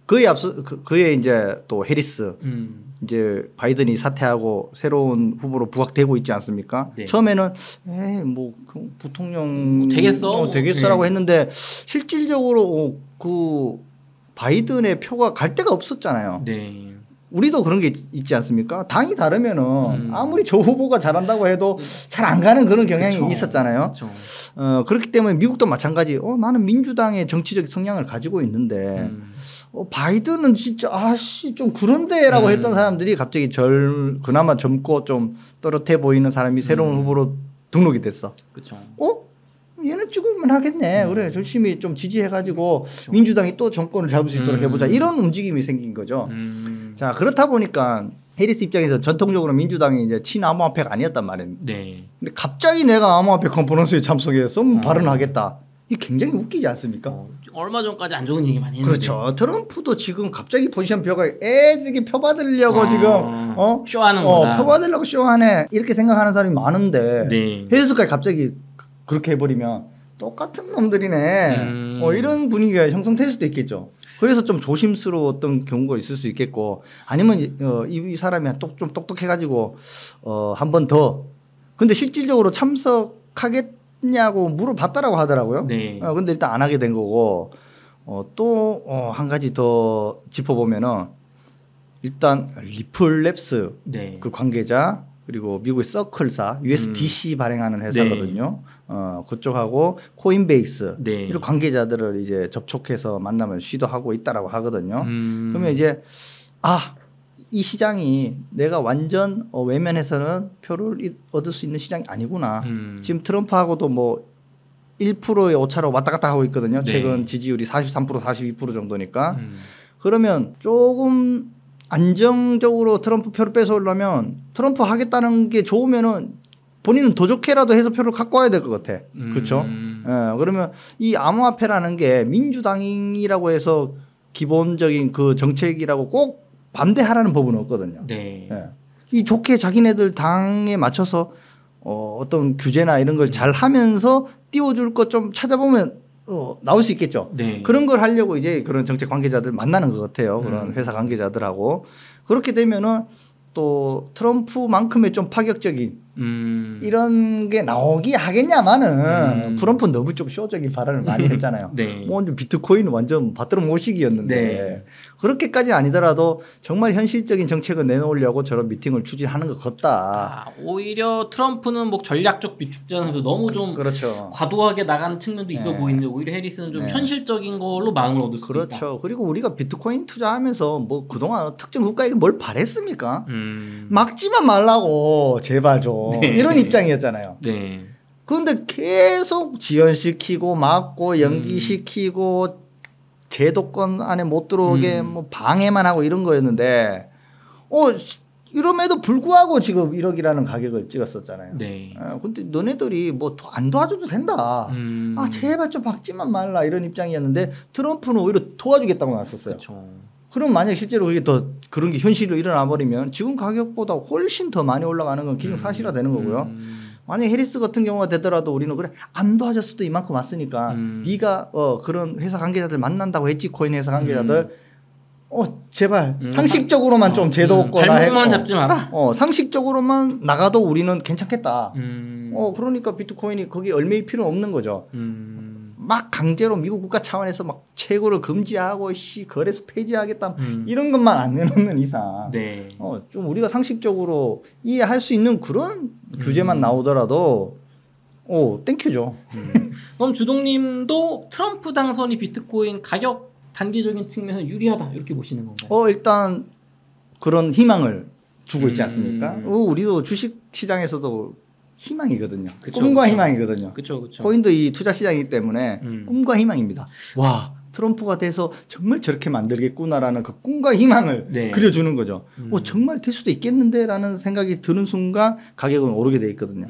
그에 앞서 그에 이제 또 해리스 이제 바이든이 사퇴하고 새로운 후보로 부각되고 있지 않습니까? 네. 처음에는 뭐 부통령 네. 되겠어라고 했는데 실질적으로 그 바이든의 표가 갈 데가 없었잖아요. 네. 우리도 그런 게 있지 않습니까? 당이 다르면은 아무리 저 후보가 잘한다고 해도 잘 안 가는 그런 경향이 그쵸. 있었잖아요. 그쵸. 그렇기 때문에 미국도 마찬가지. 나는 민주당의 정치적 성향을 가지고 있는데 바이든은 진짜 좀 그런데라고 했던 사람들이 갑자기 그나마 젊고 좀 또렷해 보이는 사람이 새로운 후보로 등록이 됐어. 그렇죠. 얘는 찍으면 하겠네. 그래 열심히 좀 지지해가지고 민주당이 또 정권을 잡을 수 있도록 해보자. 이런 움직임이 생긴 거죠. 자 그렇다 보니까 해리스 입장에서 전통적으로 민주당이 이제 친암호화폐가 아니었단 말이에요. 네. 근데 갑자기 내가 암호화폐 컨퍼런스에 참석해서 발언하겠다. 이게 굉장히 웃기지 않습니까? 얼마 전까지 안 좋은 얘기 많이 했는데. 그렇죠. 트럼프도 지금 갑자기 포지션 벼가 애지게 펴받으려고 지금 쇼하는 거다. 펴받으려고 쇼하네. 이렇게 생각하는 사람이 많은데 네. 해리스까지 갑자기 그렇게 해버리면 똑같은 놈들이네. 이런 분위기가 형성될 수도 있겠죠. 그래서 좀 조심스러웠던 경우가 있을 수 있겠고 아니면 이 사람이 좀 똑똑해가지고 한 번 더. 근데 실질적으로 참석하겠냐고 물어봤다라고 하더라고요. 네. 근데 일단 안 하게 된 거고 또 한 가지 더 짚어보면은 일단 리플랩스 네. 그 관계자 그리고 미국의 서클사 USDC 발행하는 회사거든요. 그쪽하고 코인베이스 네. 이런 관계자들을 이제 접촉해서 만남을 시도하고 있다라고 하거든요. 그러면 이제 이 시장이 내가 완전 외면해서는 표를 얻을 수 있는 시장이 아니구나. 지금 트럼프하고도 뭐 1%의 오차로 왔다 갔다 하고 있거든요. 네. 최근 지지율이 43% 42% 정도니까. 그러면 조금 안정적으로 트럼프 표를 뺏어오려면 트럼프 하겠다는 게 좋으면은 본인은 더 좋게라도 해서 표를 갖고 와야 될 것 같아. 그렇죠? 그러면 이 암호화폐라는 게 민주당이라고 해서 기본적인 그 정책이라고 꼭 반대하라는 법은 없거든요. 네. 이 좋게 자기네들 당에 맞춰서 어떤 규제나 이런 걸 잘 하면서 띄워줄 것 좀 찾아보면 나올 수 있겠죠. 네. 그런 걸 하려고 이제 그런 정책 관계자들 만나는 것 같아요. 그런 회사 관계자들하고 그렇게 되면은 또 트럼프만큼의 좀 파격적인 이런 게 나오기 하겠냐마는 트럼프는 너무 좀 쇼적인 발언을 많이 했잖아요. 네. 뭐 비트코인은 완전 받들어 모시기였는데 그렇게까지 아니더라도 정말 현실적인 정책을 내놓으려고 저런 미팅을 추진하는 것 같다. 오히려 트럼프는 뭐 전략적 비축전에서 너무 좀 그렇죠. 과도하게 나가는 측면도 있어 보이는데 오히려 해리스는 좀 현실적인 걸로 마음을 얻을 수 있다. 그렇죠. 그리고 우리가 비트코인 투자하면서 뭐 그동안 특정 국가에게 뭘 바랬습니까? 막지만 말라고 제발 좀 이런 입장이었잖아요. 네. 그런데 계속 지연시키고 막고 연기시키고 제도권 안에 못 들어오게 뭐 방해만 하고 이런 거였는데 이럼에도 불구하고 지금 1억이라는 가격을 찍었었잖아요. 네. 근데 너네들이 뭐 안 도와줘도 된다. 제발 좀 막지만 말라 이런 입장이었는데 트럼프는 오히려 도와주겠다고 나섰어요. 그렇죠. 그럼 만약 실제로 그게 더 그런 게 현실로 일어나 버리면 지금 가격보다 훨씬 더 많이 올라가는 건 기정사실화 되는 거고요. 만약 해리스 같은 경우가 되더라도 우리는 그래 안 도와줬어도 이만큼 왔으니까 네가 그런 회사 관계자들 만난다고 했지 코인 회사 관계자들 제발 상식적으로만 좀 제도권화 해고 발목만 잡지 마라. 상식적으로만 나가도 우리는 괜찮겠다. 그러니까 비트코인이 거기 얼매일 필요는 없는 거죠. 막 강제로 미국 국가 차원에서 막 채굴을 금지하고 거래소 폐지하겠다 이런 것만 안 내놓는 이상 네. 좀 우리가 상식적으로 이해할 수 있는 그런 규제만 나오더라도 땡큐죠. 그럼 주동님도 트럼프 당선이 비트코인 가격 단기적인 측면에서 유리하다 이렇게 보시는 건가요? 일단 그런 희망을 주고 있지 않습니까? 우리도 주식 시장에서도 희망이거든요. 꿈과 희망이거든요. 그쵸. 코인도 이 투자 시장이기 때문에 꿈과 희망입니다. 와 트럼프가 돼서 정말 저렇게 만들겠구나라는 그 꿈과 희망을 그려주는 거죠. 정말 될 수도 있겠는데라는 생각이 드는 순간 가격은 오르게 돼 있거든요.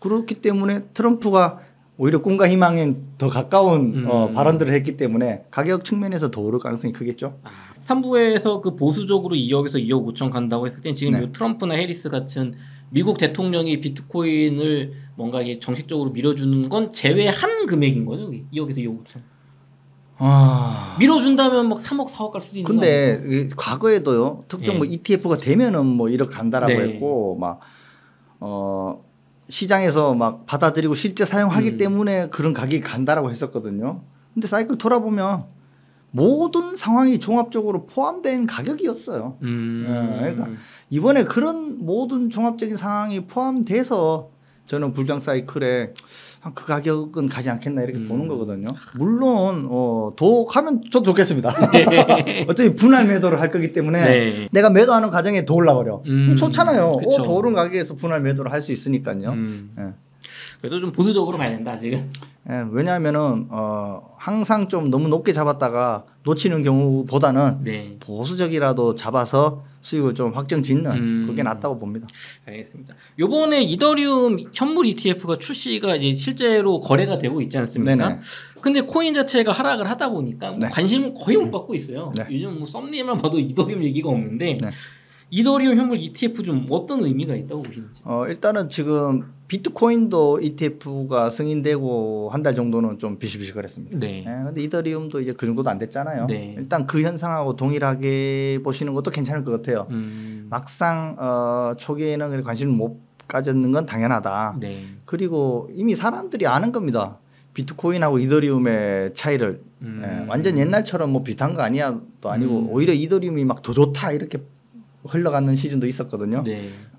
그렇기 때문에 트럼프가 오히려 꿈과 희망에 더 가까운 발언들을 했기 때문에 가격 측면에서 더 오를 가능성이 크겠죠. 3부에서 그 보수적으로 2억에서 2억 5천 간다고 했을 때 지금 요 트럼프나 해리스 같은 미국 대통령이 비트코인을 뭔가 정식적으로 밀어주는 건 제외한 금액인 거죠. 2억에서 2억 5천. 밀어준다면 막 3억 4억 갈 수도 있는 거 아니에요? 근데 과거에도요. 특정 뭐 ETF가 되면은 뭐 1억 간다라고 했고 막 시장에서 막 받아들이고 실제 사용하기 때문에 그런 가격이 간다라고 했었거든요. 근데 사이클 돌아보면 모든 상황이 종합적으로 포함된 가격이었어요. 그러니까 이번에 그런 모든 종합적인 상황이 포함돼서 저는 불경 사이클에 그 가격은 가지 않겠나 이렇게 보는 거거든요. 물론 더 가면 저도 좋겠습니다. 어차피 분할 매도를 할 거기 때문에 내가 매도하는 과정에 더 올라버려. 좋잖아요. 더 오른 가격에서 분할 매도를 할 수 있으니까요. 그래도 좀 보수적으로 가야 된다 지금. 왜냐하면은 항상 좀 너무 높게 잡았다가 놓치는 경우보다는 보수적이라도 잡아서 수익을 좀 확정 짓는 그게 낫다고 봅니다. 알겠습니다. 이번에 이더리움 현물 ETF가 출시가 이제 실제로 거래가 되고 있지 않습니까? 근데 코인 자체가 하락을 하다 보니까 관심을 거의 못 받고 있어요. 요즘 뭐 썸네일만 봐도 이더리움 얘기가 없는데 이더리움 현물 ETF 좀 어떤 의미가 있다고 보시는지? 일단은 지금 비트코인도 ETF가 승인되고 한 달 정도는 좀 비실비실거렸습니다. 근데 이더리움도 이제 그 정도도 안 됐잖아요. 일단 그 현상하고 동일하게 보시는 것도 괜찮을 것 같아요. 막상 초기에는 관심을 못 가졌는 건 당연하다. 그리고 이미 사람들이 아는 겁니다. 비트코인하고 이더리움의 차이를 완전 옛날처럼 뭐 비슷한 거 아니야도 아니고 오히려 이더리움이 막 더 좋다 이렇게 흘러가는 시즌도 있었거든요.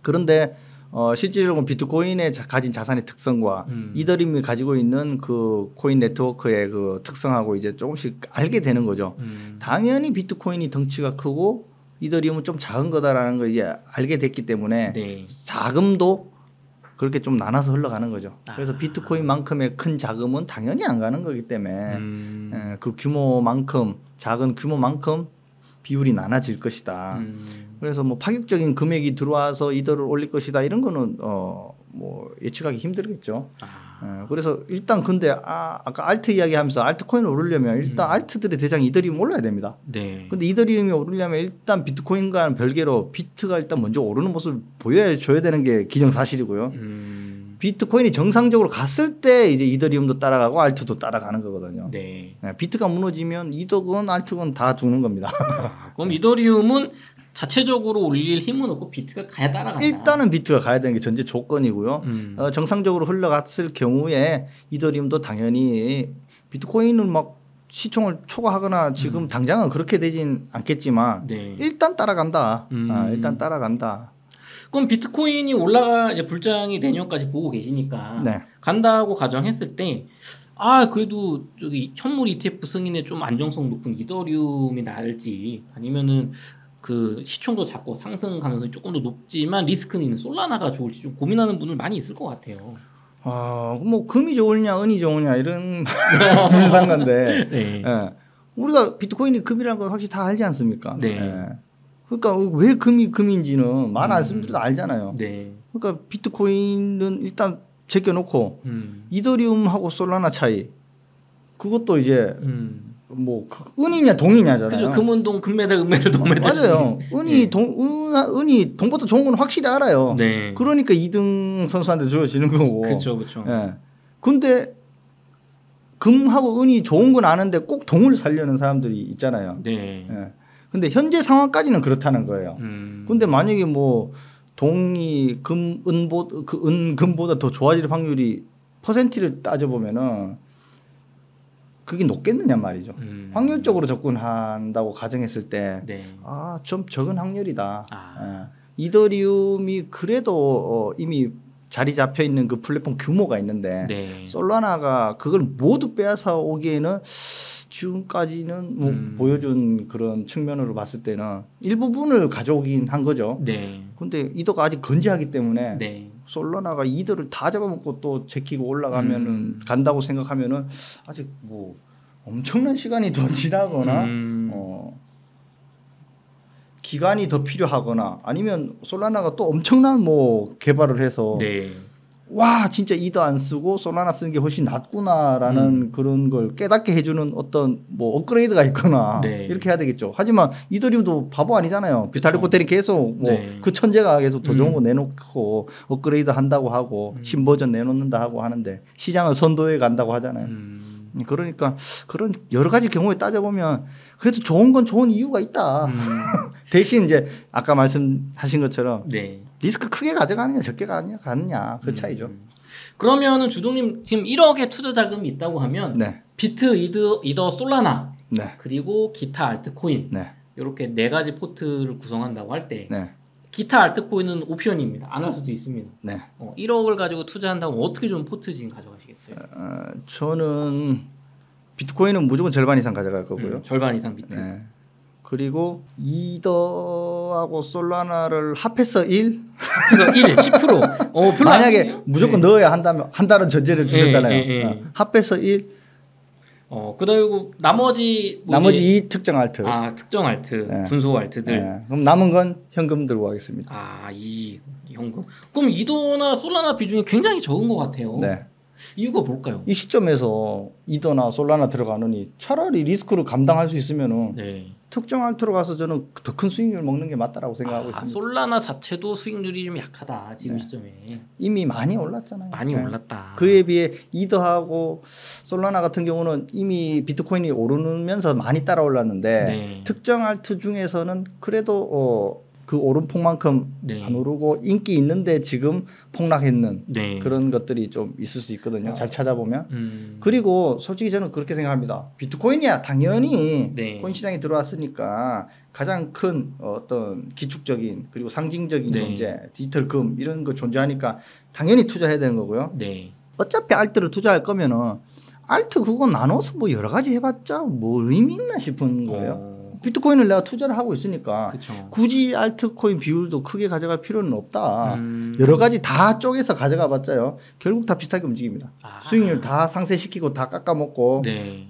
그런데 실질적으로 비트코인의 가진 자산의 특성과 이더리움이 가지고 있는 그 코인 네트워크의 그 특성하고 이제 조금씩 알게 되는 거죠. 당연히 비트코인이 덩치가 크고 이더리움은 좀 작은 거다라는 걸 이제 알게 됐기 때문에 자금도 그렇게 좀 나눠서 흘러가는 거죠. 그래서 비트코인만큼의 큰 자금은 당연히 안 가는 거기 때문에 그 규모만큼 작은 규모만큼 비율이 나눠질 것이다. 그래서 뭐 파격적인 금액이 들어와서 이더를 올릴 것이다 이런 거는 뭐 예측하기 힘들겠죠. 그래서 일단 근데 아까 알트 이야기하면서 알트코인을 오르려면 일단 알트들의 대장 이더리움 올라야 됩니다. 근데 이더리움이 오르려면 일단 비트코인과는 별개로 비트가 일단 먼저 오르는 모습을 보여줘야 되는 게 기정사실이고요. 비트코인이 정상적으로 갔을 때 이제 이더리움도 따라가고 알트도 따라가는 거거든요. 비트가 무너지면 이더건 알트건 다 죽는 겁니다. 그럼 이더리움은 자체적으로 올릴 힘은 없고 비트가 가야 따라간다. 일단은 비트가 가야 되는 게 전제 조건이고요. 정상적으로 흘러갔을 경우에 이더리움도 당연히 비트코인은 막 시총을 초과하거나 지금 당장은 그렇게 되진 않겠지만 네. 일단 따라간다. 일단 따라간다. 그럼 비트코인이 올라가 이제 불장이 내년까지 보고 계시니까 네. 간다고 가정했을 때 그래도 저기 현물 ETF 승인에 좀 안정성 높은 이더리움이 나을지 아니면은 그 시총도 작고 상승 가능성이 조금 더 높지만 리스크는 있는 솔라나가 좋을지 좀 고민하는 분들 많이 있을 것 같아요. 뭐 금이 좋으냐 은이 좋으냐 이런 비슷한 건데 네. 예. 우리가 비트코인이 금이라는 건 확실히 다 알지 않습니까? 네. 예. 그러니까 왜 금이 금인지는 말 안 쓰면 알잖아요. 네. 그러니까 비트코인은 일단 제껴놓고 이더리움하고 솔라나 차이 그것도 이제 뭐 은이냐 동이냐잖아요. 그죠. 금은동, 금메달, 은메달, 동메달. 맞아요. 은이 동보다 좋은 건 확실히 알아요. 네. 그러니까 2등 선수한테 주어지는 거고. 그렇죠, 그렇죠. 예. 근데 금하고 은이 좋은 건 아는데 꼭 동을 살려는 사람들이 있잖아요. 네. 예. 근데 현재 상황까지는 그렇다는 거예요. 근데 만약에 뭐 동이 금보다 더 좋아질 확률이 퍼센티를 따져보면은 그게 높겠느냐 말이죠. 확률적으로 접근한다고 가정했을 때 네. 좀 적은 확률이다. 이더리움이 그래도 이미 자리 잡혀 있는 그 플랫폼 규모가 있는데 네. 솔라나가 그걸 모두 빼앗아 오기에는 지금까지는 뭐 보여준 그런 측면으로 봤을 때는 일부분을 가져오긴 한 거죠. 네. 근데 이더가 아직 건재하기 때문에 네. 솔라나가 이더를 다 잡아먹고 또 제키고 올라가면은 간다고 생각하면은 아직 뭐 엄청난 시간이 더 지나거나 기간이 더 필요하거나 아니면 솔라나가 또 엄청난 뭐 개발을 해서 네. 와 진짜 이더 안 쓰고 솔라나 쓰는 게 훨씬 낫구나라는 그런 걸 깨닫게 해주는 어떤 뭐 업그레이드가 있거나 네. 이렇게 해야 되겠죠. 하지만 이더리움도 바보 아니잖아요. 비타릭 부테린 계속 뭐 그 네. 천재가 계속 더 좋은 거 내놓고 업그레이드 한다고 하고 신버전 내놓는다 하고 하는데 시장을 선도해 간다고 하잖아요. 그러니까 그런 여러 가지 경우에 따져보면 그래도 좋은 건 좋은 이유가 있다. 대신 이제 아까 말씀하신 것처럼 네. 리스크 크게 가져가느냐 적게 가느냐 그 차이죠. 그러면은 주동님 지금 1억의 투자 자금이 있다고 하면 네. 비트, 이더, 솔라나 네. 그리고 기타 알트코인 네. 이렇게 네 가지 포트를 구성한다고 할 때 네. 기타 알트코인은 옵션입니다. 안 할 수도 있습니다. 네. 1억을 가지고 투자한다면 어떻게 좀 포트 지금 가져가시겠어요? 저는 비트코인은 무조건 절반 이상 가져갈 거고요. 절반 이상 비트. 네. 그리고 이더하고 솔라나를 합해서 1? 합해서 1, 10%. 별로 만약에 무조건 넣어야 한다는 전제를 주셨잖아요. 예. 합해서 1. 그리고 나머지 2 특정 알트. 특정 알트, 네. 분소 알트들. 네. 그럼 남은 건 현금 들고 가겠습니다. 이 현금. 그럼 이더나 솔라나 비중이 굉장히 적은 것 같아요. 네. 이유가 뭘까요? 이 시점에서 이더나 솔라나 들어가느니 차라리 리스크를 감당할 수 있으면은 네. 특정 알트로 가서 저는 더 큰 수익률 먹는 게 맞다라고 생각하고 있습니다. 솔라나 자체도 수익률이 좀 약하다 지금 네. 시점에. 이미 많이 올랐잖아요. 많이 올랐다. 그에 비해 이더하고 솔라나 같은 경우는 이미 비트코인이 오르면서 많이 따라 올랐는데 네. 특정 알트 중에서는 그래도 그 오름폭만큼 네. 안 오르고 인기 있는데 지금 폭락했는 네. 그런 것들이 좀 있을 수 있거든요. 잘 찾아보면. 그리고 솔직히 저는 그렇게 생각합니다. 비트코인이야 당연히 네. 코인 시장에 들어왔으니까 가장 큰 어떤 기축적인 그리고 상징적인 네. 존재, 디지털 금 이런 거 존재하니까 당연히 투자해야 되는 거고요. 네. 어차피 알트를 투자할 거면은 알트 그거 나눠서 뭐 여러 가지 해봤자 뭐 의미 있나 싶은 거예요. 비트코인을 내가 투자를 하고 있으니까 그쵸. 굳이 알트코인 비율도 크게 가져갈 필요는 없다. 여러 가지 다 쪼개서 가져가 봤자요. 결국 다 비슷하게 움직입니다. 수익률 다 상쇄시키고 다 깎아먹고 네.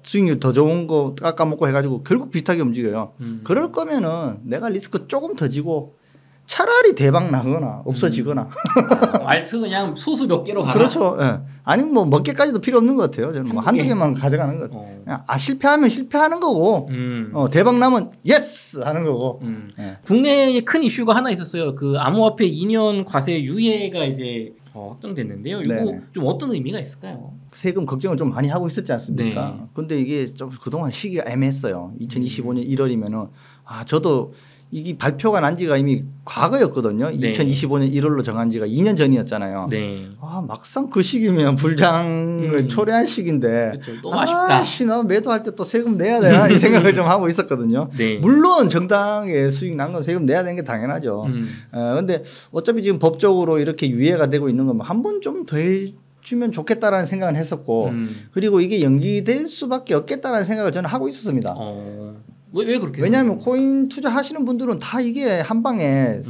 수익률 더 좋은 거 깎아먹고 해가지고 결국 비슷하게 움직여요. 그럴 거면은 내가 리스크 조금 더 지고 차라리 대박 나거나 없어지거나 알트 그냥 소수 몇 개로 가라. 그렇죠. 예. 아니면 뭐 몇 개까지도 필요 없는 것 같아요. 저는 뭐 한두 개만 가져가는 것 같아요. 그냥 실패하면 실패하는 거고 대박 나면 예스 하는 거고. 예. 국내에 큰 이슈가 하나 있었어요. 그 암호화폐 2년 과세 유예가 이제 확정됐는데요. 이거 네네. 좀 어떤 의미가 있을까요? 세금 걱정을 좀 많이 하고 있었지 않습니까? 네. 근데 이게 좀 그동안 시기가 애매했어요. 2025년 1월이면은 저도 이게 발표가 난 지가 이미 과거였거든요. 네. 2025년 1월로 정한 지가 2년 전이었잖아요. 네. 아, 막상 그 시기면 불장을 초래한 시기인데 그쵸, 너무 아쉽다. 나 매도할 때 또 세금 내야 되나 이 생각을 좀 하고 있었거든요. 네. 물론 정당의 수익 난 건 세금 내야 되는 게 당연하죠. 그런데 어차피 지금 법적으로 이렇게 유예가 되고 있는 건 한 번 좀 더 해주면 좋겠다라는 생각을 했었고 그리고 이게 연기될 수밖에 없겠다라는 생각을 저는 하고 있었습니다. 왜 그렇게? 왜냐하면 코인 투자하시는 분들은 다 이게 한 방에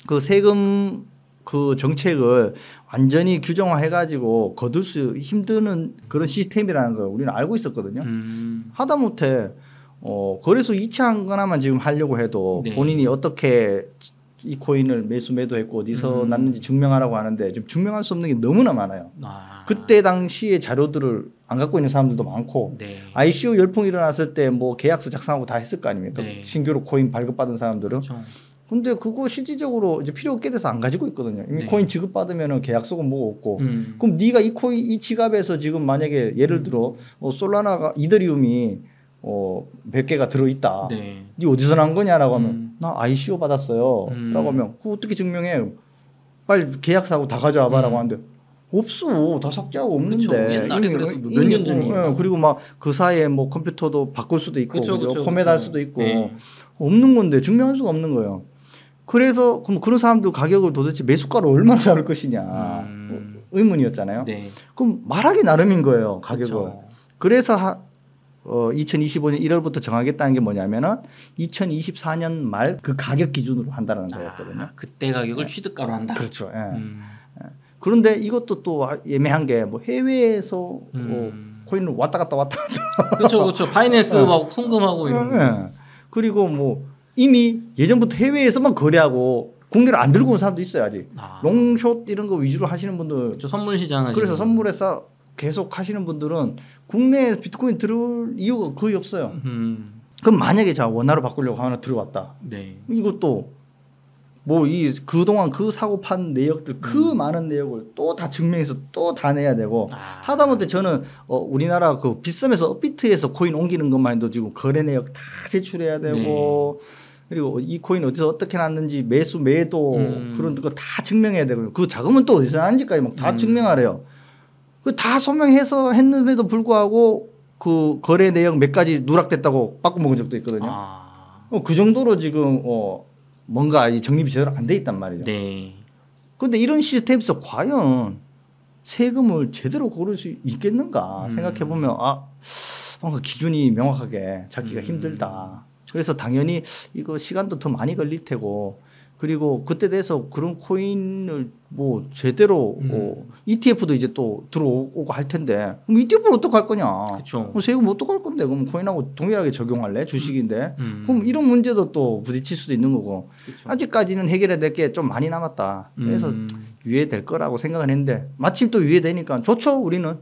그 세금 그 정책을 완전히 규정화해가지고 거둘 수 힘드는 그런 시스템이라는 걸 우리는 알고 있었거든요. 하다못해 거래소 이체하거나만 지금 하려고 해도 네. 본인이 어떻게 이 코인을 매도했고 어디서 났는지 증명하라고 하는데 지금 증명할 수 없는 게 너무나 많아요. 그때 당시의 자료들을 안 갖고 있는 사람들도 많고 네. ICO 열풍이 일어났을 때 뭐 계약서 작성하고 다 했을 거 아닙니까? 네. 신규로 코인 발급받은 사람들은. 그렇죠. 근데 그거 실질적으로 이제 필요 없게 돼서 안 가지고 있거든요. 이미 네. 코인 지급받으면 계약서가 뭐가 없고. 그럼 네가 이 코인 이 지갑에서 지금 만약에 예를 들어 솔라나가 이더리움이 100개가 들어있다. 네. 네 어디서 난 거냐라고 하면 나 ICO 받았어요. 라고 하면 그거 어떻게 증명해? 빨리 계약서하고 다 가져와봐라고 하는데 없어. 다 삭제하고 없는데. 그쵸. 옛날에 그래서 몇 년 전이에요. 그리고 막 그 사이에 뭐 컴퓨터도 바꿀 수도 있고 그쵸. 포맷할 수도 있고 네. 없는 건데 증명할 수가 없는 거예요. 그래서 그럼 그런 사람들 가격을 도대체 매수가를 얼마나 잡을 것이냐 의문이었잖아요. 네. 그럼 말하기 나름인 거예요. 가격을. 그쵸. 그래서 2025년 1월부터 정하겠다는 게 뭐냐면은 2024년 말 그 가격 기준으로 한다는 거였거든요. 그때 가격을 취득가로 한다. 그렇죠. 예. 그런데 이것도 또 애매한 게 뭐 해외에서 코인을 왔다 갔다 그렇죠. 바이낸스 막 송금하고 이런 거. 그리고 뭐 이미 예전부터 해외에서만 거래하고 국내를 안 들고 온 사람도 있어요 아직. 롱숏 이런 거 위주로 하시는 분들. 그렇죠. 선물 시장. 그래서 선물에서 계속 하시는 분들은 국내에 비트코인 들어올 이유가 거의 없어요. 그럼 만약에 자 원화로 바꾸려고 하나 들어왔다. 네. 이것도 뭐 이 그동안 그 사고 판 내역들 그 많은 내역을 또 다 증명해서 또 다 내야 되고 하다못해 저는 우리나라 그 빗썸에서 업비트에서 코인 옮기는 것만 해도 지금 거래 내역 다 제출해야 되고 그리고 이 코인 어디서 어떻게 났는지 매수 매도 그런 거 다 증명해야 되고 그 자금은 또 어디서 났는지까지 막 다 증명하래요. 그 다 소명해서 했는데도 불구하고 그 거래 내역 몇 가지 누락됐다고 바꿔먹은 적도 있거든요. 그 정도로 지금 뭔가 정립이 제대로 안 돼 있단 말이죠. 네. 그런데 이런 시스템에서 과연 세금을 제대로 고를 수 있겠는가 생각해 보면 뭔가 기준이 명확하게 잡기가 힘들다. 그래서 당연히 이거 시간도 더 많이 걸릴 테고 그리고 그때 돼서 그런 코인을 뭐 제대로 ETF도 이제 또 들어오고 할 텐데 그럼 ETF를 어떻게 할 거냐? 그렇죠. 세금 어떻게 할 건데? 그럼 코인하고 동일하게 적용할래? 주식인데 그럼 이런 문제도 또 부딪힐 수도 있는 거고 그쵸. 아직까지는 해결해야 될 게 좀 많이 남았다. 그래서 유예될 거라고 생각을 했는데 마침 또 유예되니까 좋죠 우리는.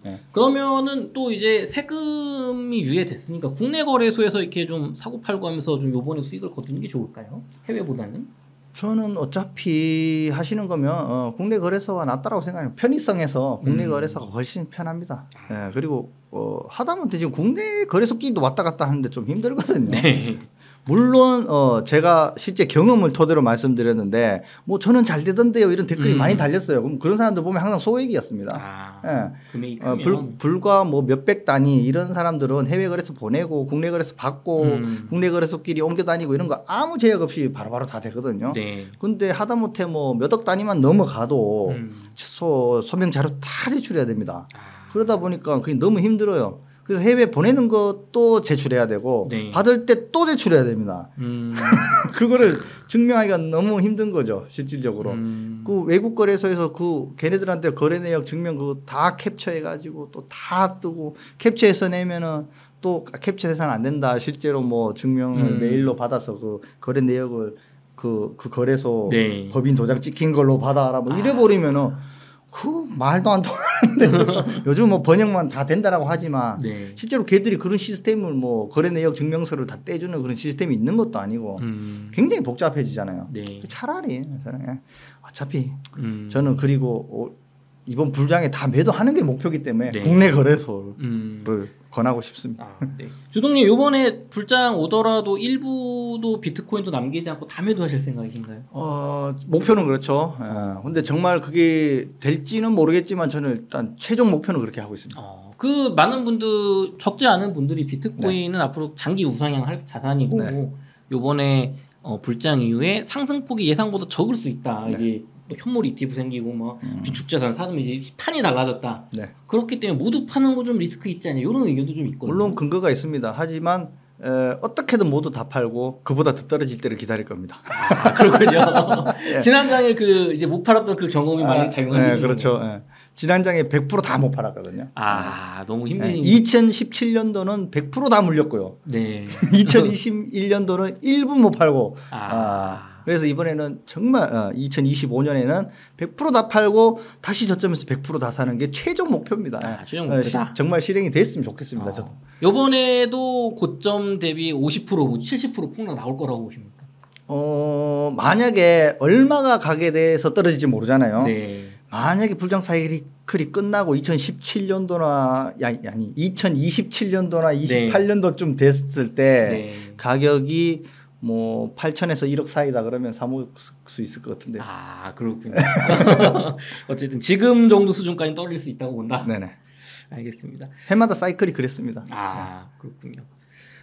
네. 그러면은 또 이제 세금이 유예됐으니까 국내 거래소에서 이렇게 좀 사고 팔고 하면서 좀 요번에 수익을 거두는 게 좋을까요? 해외보다는? 저는 어차피 하시는 거면 국내 거래소가 낫다라고 생각해요. 편의성에서 국내 거래소가 훨씬 편합니다. 네, 그리고 하다못해 지금 국내 거래소끼리도 왔다 갔다 하는데 좀 힘들거든요. 네. 물론 제가 실제 경험을 토대로 말씀드렸는데 뭐 저는 잘 되던데요 이런 댓글이 많이 달렸어요. 그럼 그런 사람들 보면 항상 소액이었습니다. 금액이 크면 불과 뭐 몇백 단위 이런 사람들은 해외 거래소 보내고 국내 거래소 받고 국내 거래소끼리 옮겨 다니고 이런 거 아무 제약 없이 바로바로 다 되거든요. 근데 하다못해 뭐 몇 억 단위만 넘어가도 소명 자료 다 제출해야 됩니다. 그러다 보니까 그게 너무 힘들어요. 그래서 해외 보내는 것도 제출해야 되고 받을 때 또 제출해야 됩니다. 그거를 증명하기가 너무 힘든 거죠 실질적으로. 그 외국 거래소에서 그 걔네들한테 거래 내역 증명 그거 다 캡처해 가지고 또 다 뜨고 캡처해서 내면은 또 캡처해서는 안 된다. 실제로 뭐 증명을 메일로 받아서 그 거래 내역을 그 거래소 법인 도장 찍힌 걸로 받아라 뭐 이래 버리면은 그 말도 안 통하는데 요즘 뭐 번역만 다 된다라고 하지만 실제로 걔들이 그런 시스템을 뭐 거래 내역 증명서를 다 떼주는 그런 시스템이 있는 것도 아니고 굉장히 복잡해지잖아요. 차라리 어차피 저는 그리고 이번 불장에 다 매도하는 게 목표이기 때문에 네. 국내 거래소를 권하고 싶습니다. 네. 주동님 이번에 불장 오더라도 일부도 비트코인도 남기지 않고 다 매도하실 생각이신가요? 목표는 그렇죠. 근데 정말 그게 될지는 모르겠지만 저는 일단 최종 목표는 그렇게 하고 있습니다. 그 많은 분들 적지 않은 분들이 비트코인은 네. 앞으로 장기 우상향할 자산이고 네. 이번에 불장 이후에 상승폭이 예상보다 적을 수 있다. 네. 이제 뭐 현물 ETF 생기고 뭐 비축자산 사면 이제 판이 달라졌다. 네. 그렇기 때문에 모두 파는 거 좀 리스크 있지 않냐 이런 의견도 좀 있거든요. 물론 근거가 있습니다. 하지만 어떻게든 모두 다 팔고 그보다 더 떨어질 때를 기다릴 겁니다. 그렇군요. 예. 지난장에 그 이제 못 팔았던 그 경험이 많이 작용하시죠. 네, 그렇죠. 예. 지난장에 100% 다 못 팔았거든요. 너무 힘든. 2017년도는 100% 다 물렸고요. 네. 2021년도는 1분 못 팔고. 그래서 이번에는 정말 2025년에는 100% 다 팔고 다시 저점에서 100% 다 사는 게 최종 목표입니다. 최종 목표다. 정말 실행이 됐으면 좋겠습니다. 저도. 이번에도 고점 대비 50% 70% 폭락 나올 거라고 보십니까? 만약에 얼마가 가게 돼서 떨어질지 모르잖아요. 네. 만약에 불장 사이클이 끝나고 2017년도나 아니 2027년도나 28년도 좀 됐을 때 가격이 뭐 8천에서 1억 사이다 그러면 사먹을 수 있을 것 같은데. 그렇군요. 어쨌든 지금 정도 수준까지 떨어질 수 있다고 본다. 네네. 알겠습니다. 해마다 사이클이 그랬습니다. 그렇군요.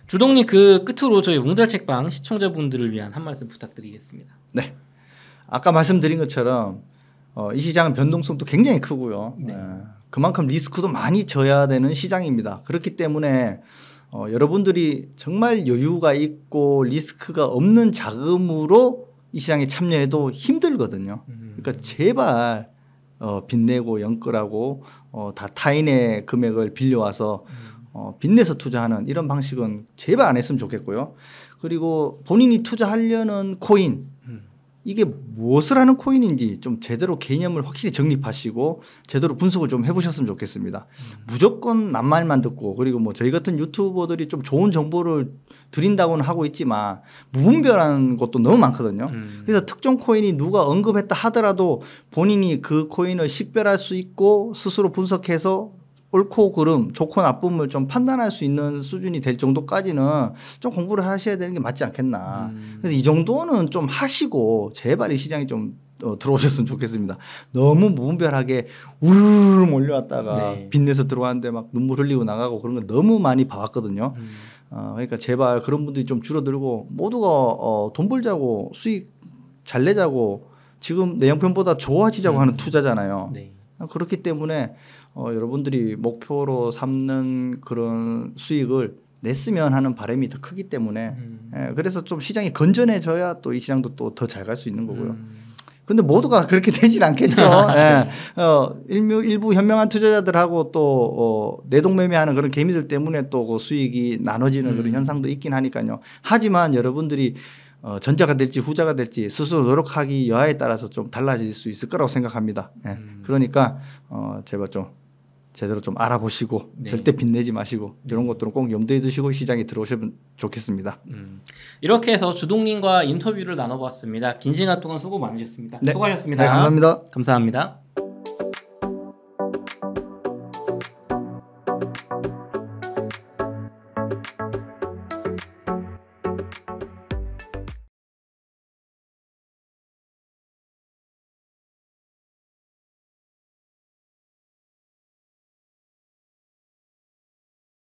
주동님 그 끝으로 저희 웅달 책방 시청자분들을 위한 한 말씀 부탁드리겠습니다. 네. 아까 말씀드린 것처럼 이 시장은 변동성도 굉장히 크고요. 네. 그만큼 리스크도 많이 져야 되는 시장입니다. 그렇기 때문에 여러분들이 정말 여유가 있고 리스크가 없는 자금으로 이 시장에 참여해도 힘들거든요. 그러니까 제발 빚내고 연끌하고 다 타인의 금액을 빌려와서 빚내서 투자하는 이런 방식은 제발 안 했으면 좋겠고요. 그리고 본인이 투자하려는 코인 이게 무엇을 하는 코인인지 좀 제대로 개념을 확실히 정립하시고 제대로 분석을 좀 해보셨으면 좋겠습니다. 무조건 낱말만 듣고 그리고 뭐 저희 같은 유튜버들이 좀 좋은 정보를 드린다고는 하고 있지만 무분별한 것도 너무 많거든요. 그래서 특정 코인이 누가 언급했다 하더라도 본인이 그 코인을 식별할 수 있고 스스로 분석해서 옳고 그름, 좋고 나쁨을 좀 판단할 수 있는 수준이 될 정도까지는 좀 공부를 하셔야 되는 게 맞지 않겠나. 그래서 이 정도는 좀 하시고 제발 이 시장에 좀 들어오셨으면 좋겠습니다. 너무 무분별하게 우르르 몰려왔다가 빚내서 들어왔는데 막 눈물 흘리고 나가고 그런 거 너무 많이 봐왔거든요. 그러니까 제발 그런 분들이 좀 줄어들고 모두가 돈 벌자고 수익 잘 내자고 지금 내 형편보다 좋아지자고 하는 투자잖아요. 그렇기 때문에 여러분들이 목표로 삼는 그런 수익을 냈으면 하는 바람이 더 크기 때문에 그래서 좀 시장이 건전해져야 또 이 시장도 또 더 잘 갈 수 있는 거고요. 근데 모두가 그렇게 되질 않겠죠. 일부 현명한 투자자들하고 또 내동매매하는 그런 개미들 때문에 또 그 수익이 나눠지는 그런 현상도 있긴 하니까요. 하지만 여러분들이 전자가 될지 후자가 될지 스스로 노력하기 여하에 따라서 좀 달라질 수 있을 거라고 생각합니다. 그러니까 제발 좀 제대로 좀 알아보시고 절대 빚내지 마시고 이런 것들은 꼭 염두에 두시고 시장에 들어오시면 좋겠습니다. 이렇게 해서 주동님과 인터뷰를 나눠봤습니다. 긴 시간 동안 수고 많으셨습니다. 네. 수고하셨습니다. 네, 감사합니다. 감사합니다.